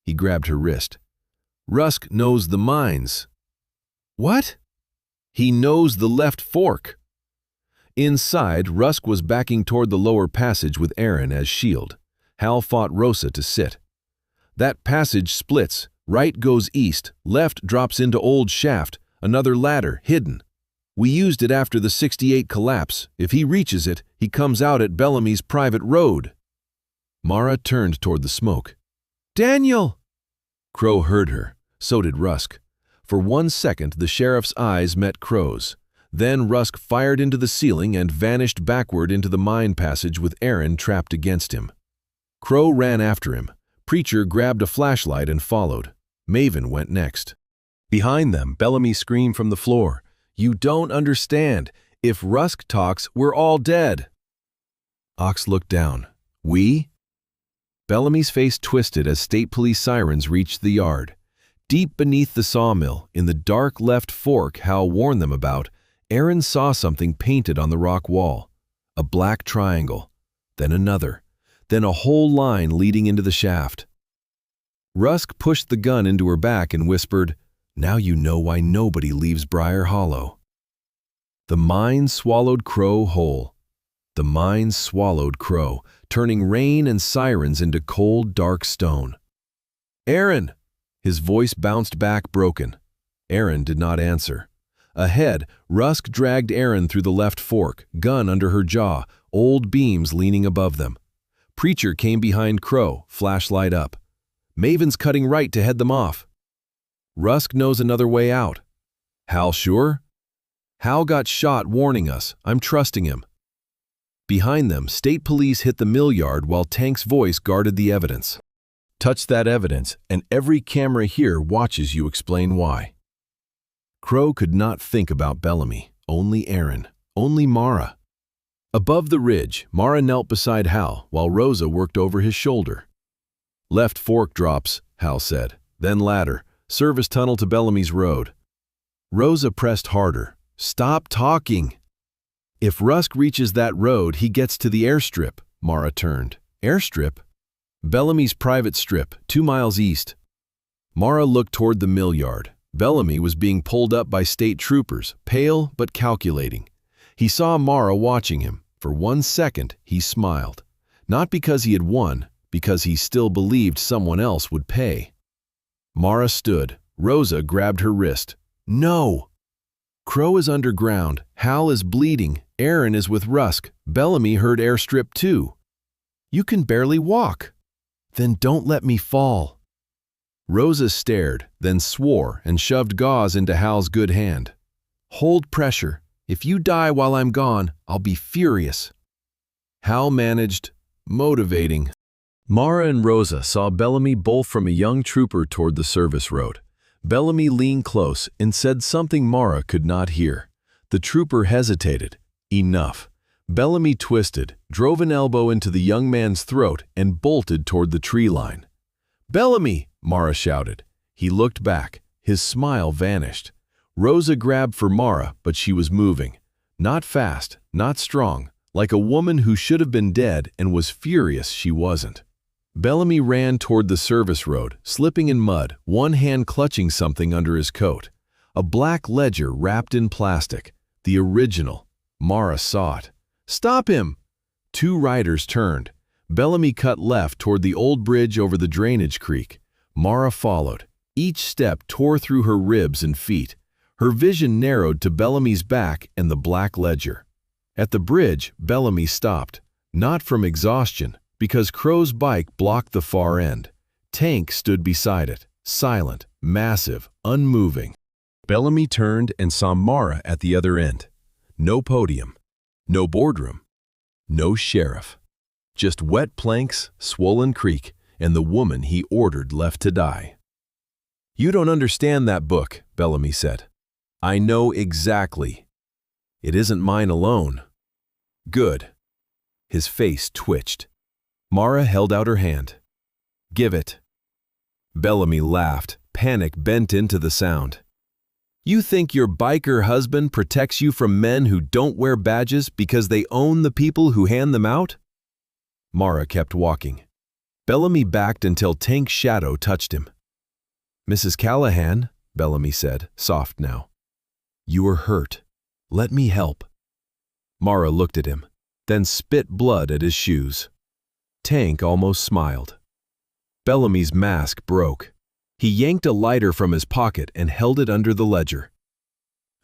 He grabbed her wrist. "Rusk knows the mines." "What?" "He knows the left fork." Inside, Rusk was backing toward the lower passage with Erin as shield. Hal fought Rosa to sit. "That passage splits. Right goes east, left drops into old shaft, another ladder, hidden. We used it after the 68 collapse. If he reaches it, he comes out at Bellamy's private road." Mara turned toward the smoke. "Daniel!" Crow heard her. So did Rusk. For 1 second, the sheriff's eyes met Crow's. Then Rusk fired into the ceiling and vanished backward into the mine passage with Aaron trapped against him. Crow ran after him. Preacher grabbed a flashlight and followed. Maven went next. Behind them, Bellamy screamed from the floor, "You don't understand. If Rusk talks, we're all dead." Ox looked down. "We?" Bellamy's face twisted as state police sirens reached the yard. Deep beneath the sawmill, in the dark left fork Hal warned them about, Aaron saw something painted on the rock wall. A black triangle, then another, then a whole line leading into the shaft. Rusk pushed the gun into her back and whispered, "Now you know why nobody leaves Briar Hollow." The mine swallowed Crow whole. The mine swallowed Crow, turning rain and sirens into cold, dark stone. "Aaron!" His voice bounced back broken. Aaron did not answer. Ahead, Rusk dragged Aaron through the left fork, gun under her jaw, old beams leaning above them. Preacher came behind Crow, flashlight up. Maven's cutting right to head them off. Rusk knows another way out. Hal sure? Hal got shot warning us. I'm trusting him. Behind them, state police hit the mill yard while Tank's voice guarded the evidence. Touch that evidence, and every camera here watches you explain why. Crow could not think about Bellamy, only Aaron, only Mara. Above the ridge, Mara knelt beside Hal while Rosa worked over his shoulder. "Left fork drops," Hal said, "then ladder, service tunnel to Bellamy's road." Rosa pressed harder. "Stop talking." "If Rusk reaches that road, he gets to the airstrip," Mara turned. "Airstrip?" "Bellamy's private strip, 2 miles east." Mara looked toward the mill yard. Bellamy was being pulled up by state troopers, pale but calculating. He saw Mara watching him. For 1 second, he smiled. Not because he had won, because he still believed someone else would pay. Mara stood. Rosa grabbed her wrist. "No!" "Crow is underground. Hal is bleeding. Aaron is with Rusk. Bellamy heard airstrip too." "You can barely walk." "Then don't let me fall." Rosa stared, then swore and shoved gauze into Hal's good hand. "Hold pressure. If you die while I'm gone, I'll be furious." Hal managed, "Motivating." Mara and Rosa saw Bellamy bolt from a young trooper toward the service road. Bellamy leaned close and said something Mara could not hear. The trooper hesitated. Enough. Bellamy twisted, drove an elbow into the young man's throat, and bolted toward the tree line. "Bellamy!" Mara shouted. He looked back. His smile vanished. Rosa grabbed for Mara, but she was moving. Not fast, not strong, like a woman who should have been dead and was furious she wasn't. Bellamy ran toward the service road, slipping in mud, one hand clutching something under his coat. A black ledger wrapped in plastic. The original. Mara saw it. "Stop him!" 2 riders turned. Bellamy cut left toward the old bridge over the drainage creek. Mara followed. Each step tore through her ribs and feet. Her vision narrowed to Bellamy's back and the black ledger. At the bridge, Bellamy stopped. Not from exhaustion, because Crow's bike blocked the far end. Tank stood beside it, silent, massive, unmoving. Bellamy turned and saw Mara at the other end. No podium, no boardroom, no sheriff. Just wet planks, swollen creek, and the woman he ordered left to die. "You don't understand that book," Bellamy said. "I know exactly. It isn't mine alone." "Good." His face twitched. Mara held out her hand. "Give it." Bellamy laughed, panic bent into the sound. "You think your biker husband protects you from men who don't wear badges because they own the people who hand them out?" Mara kept walking. Bellamy backed until Tank's shadow touched him. "Mrs. Callahan," Bellamy said, soft now. "You are hurt. Let me help." Mara looked at him, then spit blood at his shoes. Tank almost smiled. Bellamy's mask broke. He yanked a lighter from his pocket and held it under the ledger.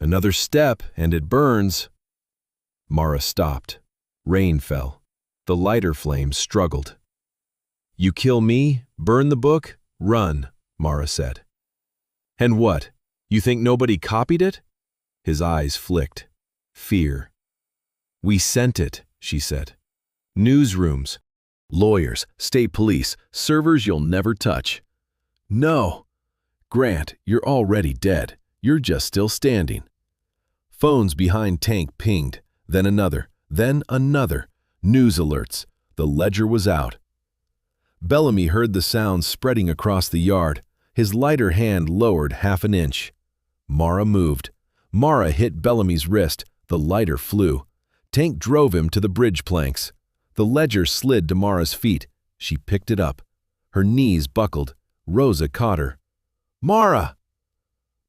"Another step and it burns." Mara stopped. Rain fell. The lighter flame struggled. "You kill me, burn the book, run," Mara said. "And what? You think nobody copied it?" His eyes flicked. Fear. "We sent it," she said. "Newsrooms, Lawyers, state police, servers you'll never touch." "No." "Grant, you're already dead. You're just still standing." Phones behind Tank pinged, then another, then another. News alerts. The ledger was out. Bellamy heard the sounds spreading across the yard. His lighter hand lowered half an inch. Mara moved. Mara hit Bellamy's wrist. The lighter flew. Tank drove him to the bridge planks. The ledger slid to Mara's feet. She picked it up. Her knees buckled. Rosa caught her. "Mara!"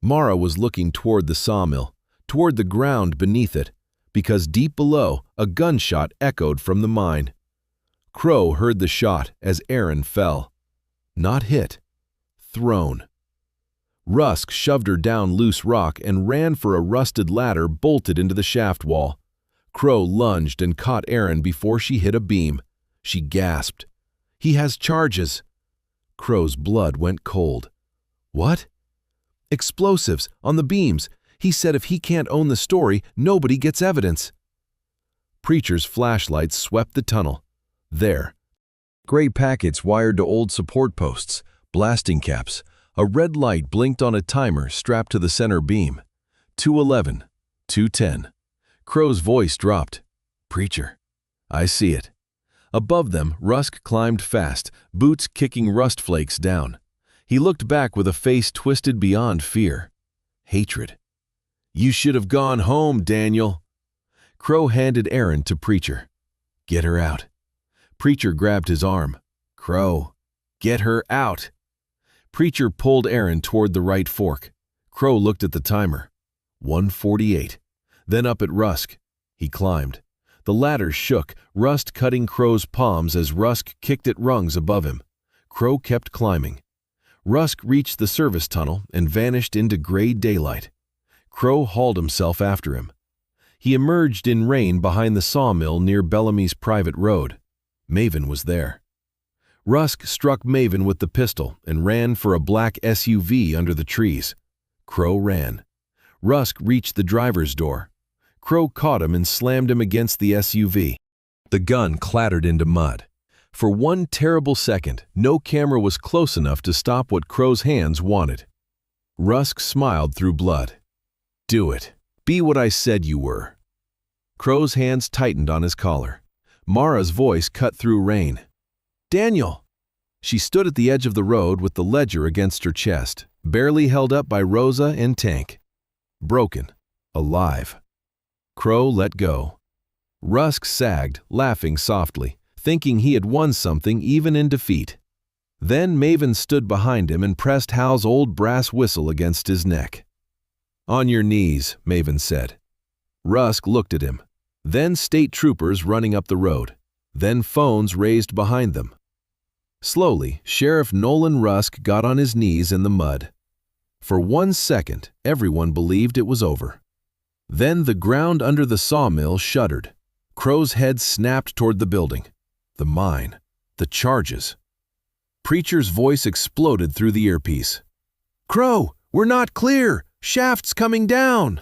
Mara was looking toward the sawmill, toward the ground beneath it, because deep below, a gunshot echoed from the mine. Crow heard the shot as Aaron fell. Not hit. Thrown. Rusk shoved her down loose rock and ran for a rusted ladder bolted into the shaft wall. Crow lunged and caught Aaron before she hit a beam. She gasped. "He has charges." Crow's blood went cold. "What?" "Explosives, on the beams. He said if he can't own the story, nobody gets evidence." Preacher's flashlights swept the tunnel. There. Gray packets wired to old support posts, blasting caps. A red light blinked on a timer strapped to the center beam. 2:11, 2:10. Crow's voice dropped. "Preacher." "I see it." Above them, Rusk climbed fast, boots kicking rust flakes down. He looked back with a face twisted beyond fear. Hatred. "You should have gone home, Daniel." Crow handed Aaron to Preacher. "Get her out." Preacher grabbed his arm. "Crow, get her out." Preacher pulled Aaron toward the right fork. Crow looked at the timer. 1:48. Then up at Rusk. He climbed. The ladder shook, rust cutting Crow's palms as Rusk kicked at rungs above him. Crow kept climbing. Rusk reached the service tunnel and vanished into gray daylight. Crow hauled himself after him. He emerged in rain behind the sawmill near Bellamy's private road. Maven was there. Rusk struck Maven with the pistol and ran for a black SUV under the trees. Crow ran. Rusk reached the driver's door. Crow caught him and slammed him against the SUV. The gun clattered into mud. For one terrible second, no camera was close enough to stop what Crow's hands wanted. Rusk smiled through blood. "Do it. Be what I said you were." Crow's hands tightened on his collar. Mara's voice cut through rain. "Daniel!" She stood at the edge of the road with the ledger against her chest, barely held up by Rosa and Tank. Broken. Alive. Crow let go. Rusk sagged, laughing softly, thinking he had won something even in defeat. Then Maven stood behind him and pressed Hal's old brass whistle against his neck. "On your knees," Maven said. Rusk looked at him. Then state troopers running up the road. Then phones raised behind them. Slowly, Sheriff Nolan Rusk got on his knees in the mud. For 1 second, everyone believed it was over. Then the ground under the sawmill shuddered. Crow's head snapped toward the building. The mine. The charges. Preacher's voice exploded through the earpiece. "Crow, we're not clear! Shaft's coming down!"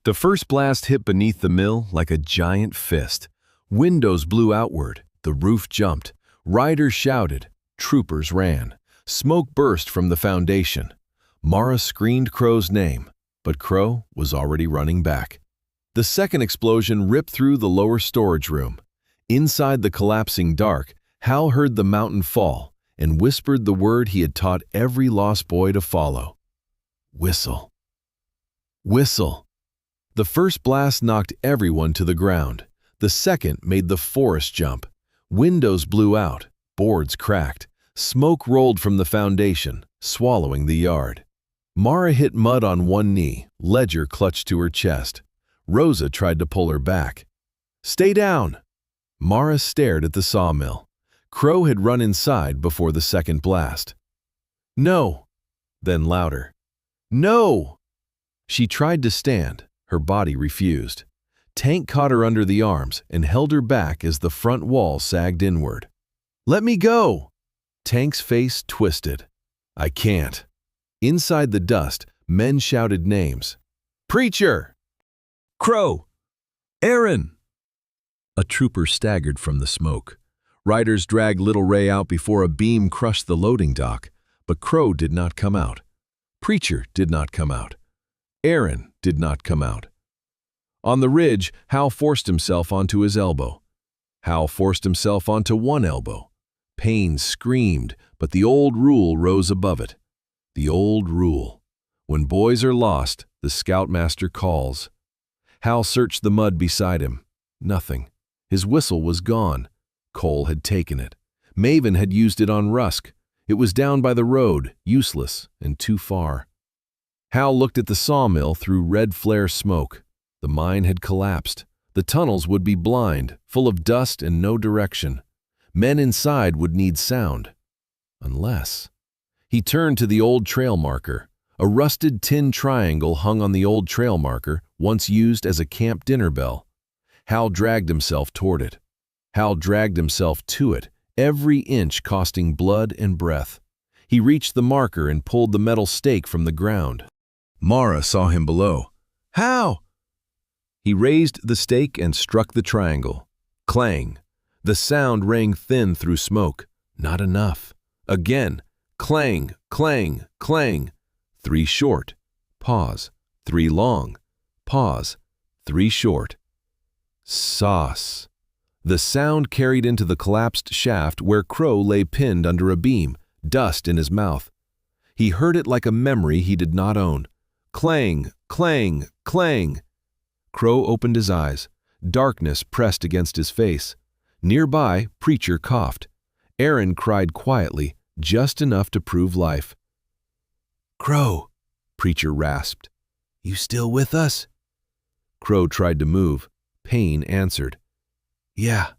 The first blast hit beneath the mill like a giant fist. Windows blew outward. The roof jumped. Riders shouted. Troopers ran. Smoke burst from the foundation. Mara screamed Crow's name, but Crow was already running back. The second explosion ripped through the lower storage room. Inside the collapsing dark, Hal heard the mountain fall and whispered the word he had taught every lost boy to follow. Whistle. Whistle. The first blast knocked everyone to the ground. The second made the forest jump. Windows blew out. Boards cracked. Smoke rolled from the foundation, swallowing the yard. Mara hit mud on one knee. Ledger clutched to her chest. Rosa tried to pull her back. "Stay down!" Mara stared at the sawmill. Crow had run inside before the second blast. "No!" Then louder. "No!" She tried to stand. Her body refused. Tank caught her under the arms and held her back as the front wall sagged inward. "Let me go!" Tank's face twisted. "I can't." Inside the dust, men shouted names. "Preacher!" "Crow!" Aaron! A trooper staggered from the smoke. Riders dragged little Ray out before a beam crushed the loading dock, but Crow did not come out. Preacher did not come out. Aaron did not come out. On the ridge, Hal forced himself onto his elbow. Hal forced himself onto one elbow. Pain screamed, but the old rule rose above it. The old rule. When boys are lost, the scoutmaster calls. Hal searched the mud beside him. Nothing. His whistle was gone. Cole had taken it. Maven had used it on Rusk. It was down by the road, useless and too far. Hal looked at the sawmill through red flare smoke. The mine had collapsed. The tunnels would be blind, full of dust and no direction. Men inside would need sound. Unless... He turned to the old trail marker. A rusted tin triangle hung on the old trail marker, once used as a camp dinner bell. Hal dragged himself toward it. Hal dragged himself to it, every inch costing blood and breath. He reached the marker and pulled the metal stake from the ground. Mara saw him below. "How?" He raised the stake and struck the triangle. Clang. The sound rang thin through smoke. Not enough. Again. Clang, clang, clang. 3 short. Pause. 3 long. Pause. 3 short. Sauce. The sound carried into the collapsed shaft where Crow lay pinned under a beam, dust in his mouth. He heard it like a memory he did not own. Clang, clang, clang. Crow opened his eyes. Darkness pressed against his face. Nearby, Preacher coughed. Aaron cried quietly, just enough to prove life. "Crow," Preacher rasped. "You still with us?" Crow tried to move. Pain answered. "Yeah."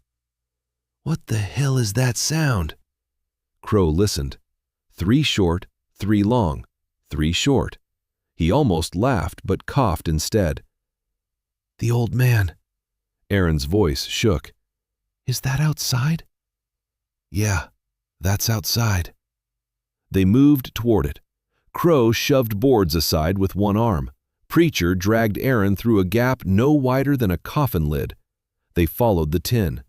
"What the hell is that sound?" Crow listened. 3 short, 3 long, 3 short. He almost laughed, but coughed instead. "The old man." Aaron's voice shook. "Is that outside?" "Yeah, that's outside." They moved toward it. Crow shoved boards aside with one arm. Preacher dragged Aaron through a gap no wider than a coffin lid. They followed the tin.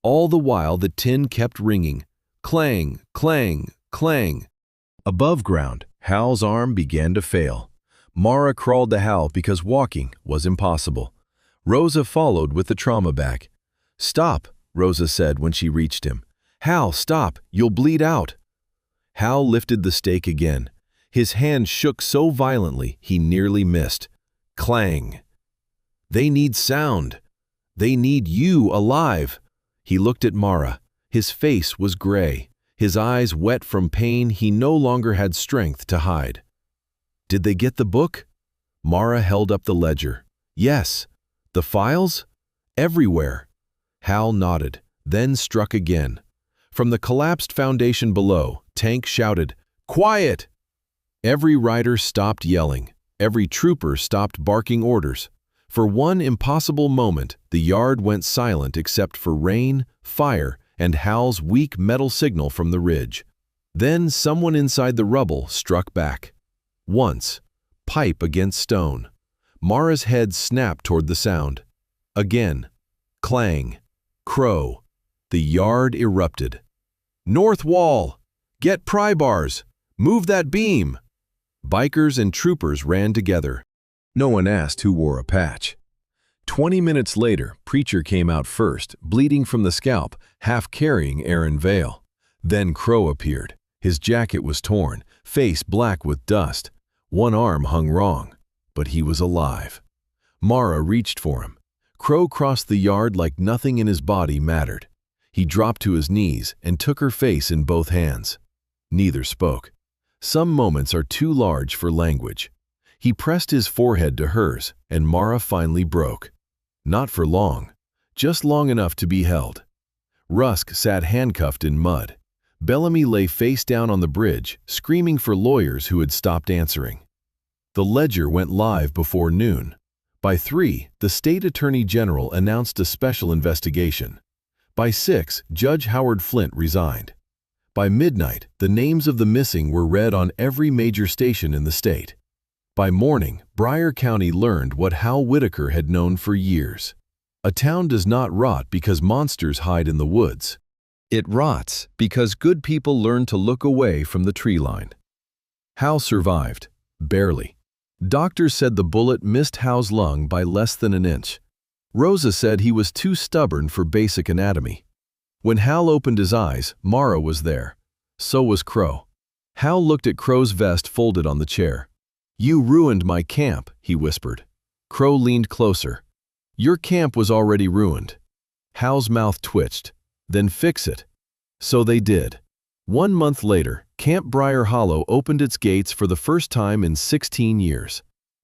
All the while the tin kept ringing. Clang, clang, clang. Above ground, Hal's arm began to fail. Mara crawled to Hal because walking was impossible. Rosa followed with the trauma bag. "Stop," Rosa said when she reached him. "Hal, stop, you'll bleed out." Hal lifted the stake again. His hand shook so violently he nearly missed. Clang. "They need sound. They need you alive." He looked at Mara. His face was gray. His eyes wet from pain he no longer had strength to hide. "Did they get the book?" Mara held up the ledger. "Yes." "The files?" "Everywhere." Hal nodded, then struck again. From the collapsed foundation below, Tank shouted, "Quiet!" Every rider stopped yelling. Every trooper stopped barking orders. For one impossible moment, the yard went silent except for rain, fire, and Hal's weak metal signal from the ridge. Then someone inside the rubble struck back. Once, pipe against stone. Mara's head snapped toward the sound. Again, clang, crow. The yard erupted. "North wall! Get pry bars! Move that beam!" Bikers and troopers ran together. No one asked who wore a patch. 20 minutes later, Preacher came out first, bleeding from the scalp, half carrying Aaron Vale. Then Crow appeared. His jacket was torn, face black with dust. One arm hung wrong, but he was alive. Mara reached for him. Crow crossed the yard like nothing in his body mattered. He dropped to his knees and took her face in both hands. Neither spoke. Some moments are too large for language. He pressed his forehead to hers, and Mara finally broke. Not for long, just long enough to be held. Rusk sat handcuffed in mud. Bellamy lay face down on the bridge, screaming for lawyers who had stopped answering. The ledger went live before noon. By 3, the state attorney general announced a special investigation. By 6, Judge Howard Flint resigned. By midnight, the names of the missing were read on every major station in the state. By morning, Bryer County learned what Hal Whitaker had known for years. A town does not rot because monsters hide in the woods. It rots because good people learn to look away from the tree line. Hal survived, barely. Doctors said the bullet missed Hal's lung by less than an inch. Rosa said he was too stubborn for basic anatomy. When Hal opened his eyes, Mara was there. So was Crow. Hal looked at Crow's vest folded on the chair. "You ruined my camp," he whispered. Crow leaned closer. "Your camp was already ruined." Hal's mouth twitched. "Then fix it." So they did. 1 month later, Camp Briar Hollow opened its gates for the first time in 16 years.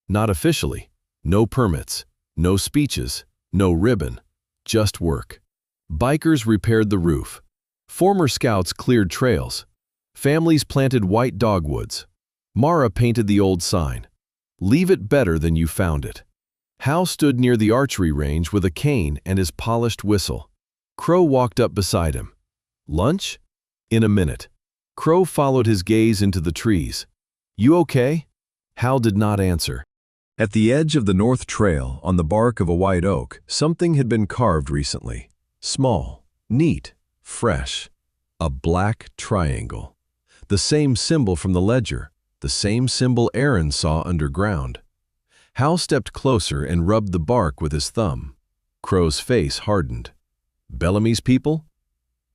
Not officially. No permits. No speeches. No ribbon. Just work. Bikers repaired the roof. Former scouts cleared trails. Families planted white dogwoods. Mara painted the old sign. "Leave it better than you found it." Hal stood near the archery range with a cane and his polished whistle. Crow walked up beside him. "Lunch?" "In a minute." Crow followed his gaze into the trees. "You okay?" Hal did not answer. At the edge of the North Trail, on the bark of a white oak, something had been carved recently. Small, neat, fresh. A black triangle. The same symbol from the ledger, the same symbol Aaron saw underground. Hal stepped closer and rubbed the bark with his thumb. Crow's face hardened. "Bellamy's people?"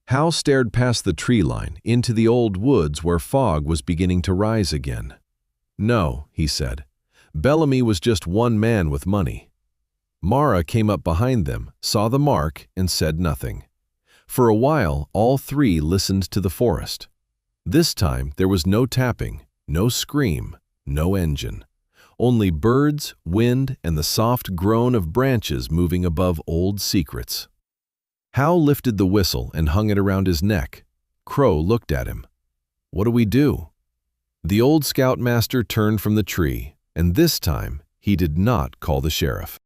Hal stared past the tree line into the old woods where fog was beginning to rise again. "No," he said. "Bellamy was just one man with money." Mara came up behind them, saw the mark, and said nothing. For a while, all three listened to the forest. This time, there was no tapping, no scream, no engine. Only birds, wind, and the soft groan of branches moving above old secrets. Hal lifted the whistle and hung it around his neck. Crow looked at him. "What do we do?" The old scoutmaster turned from the tree, and this time he did not call the sheriff.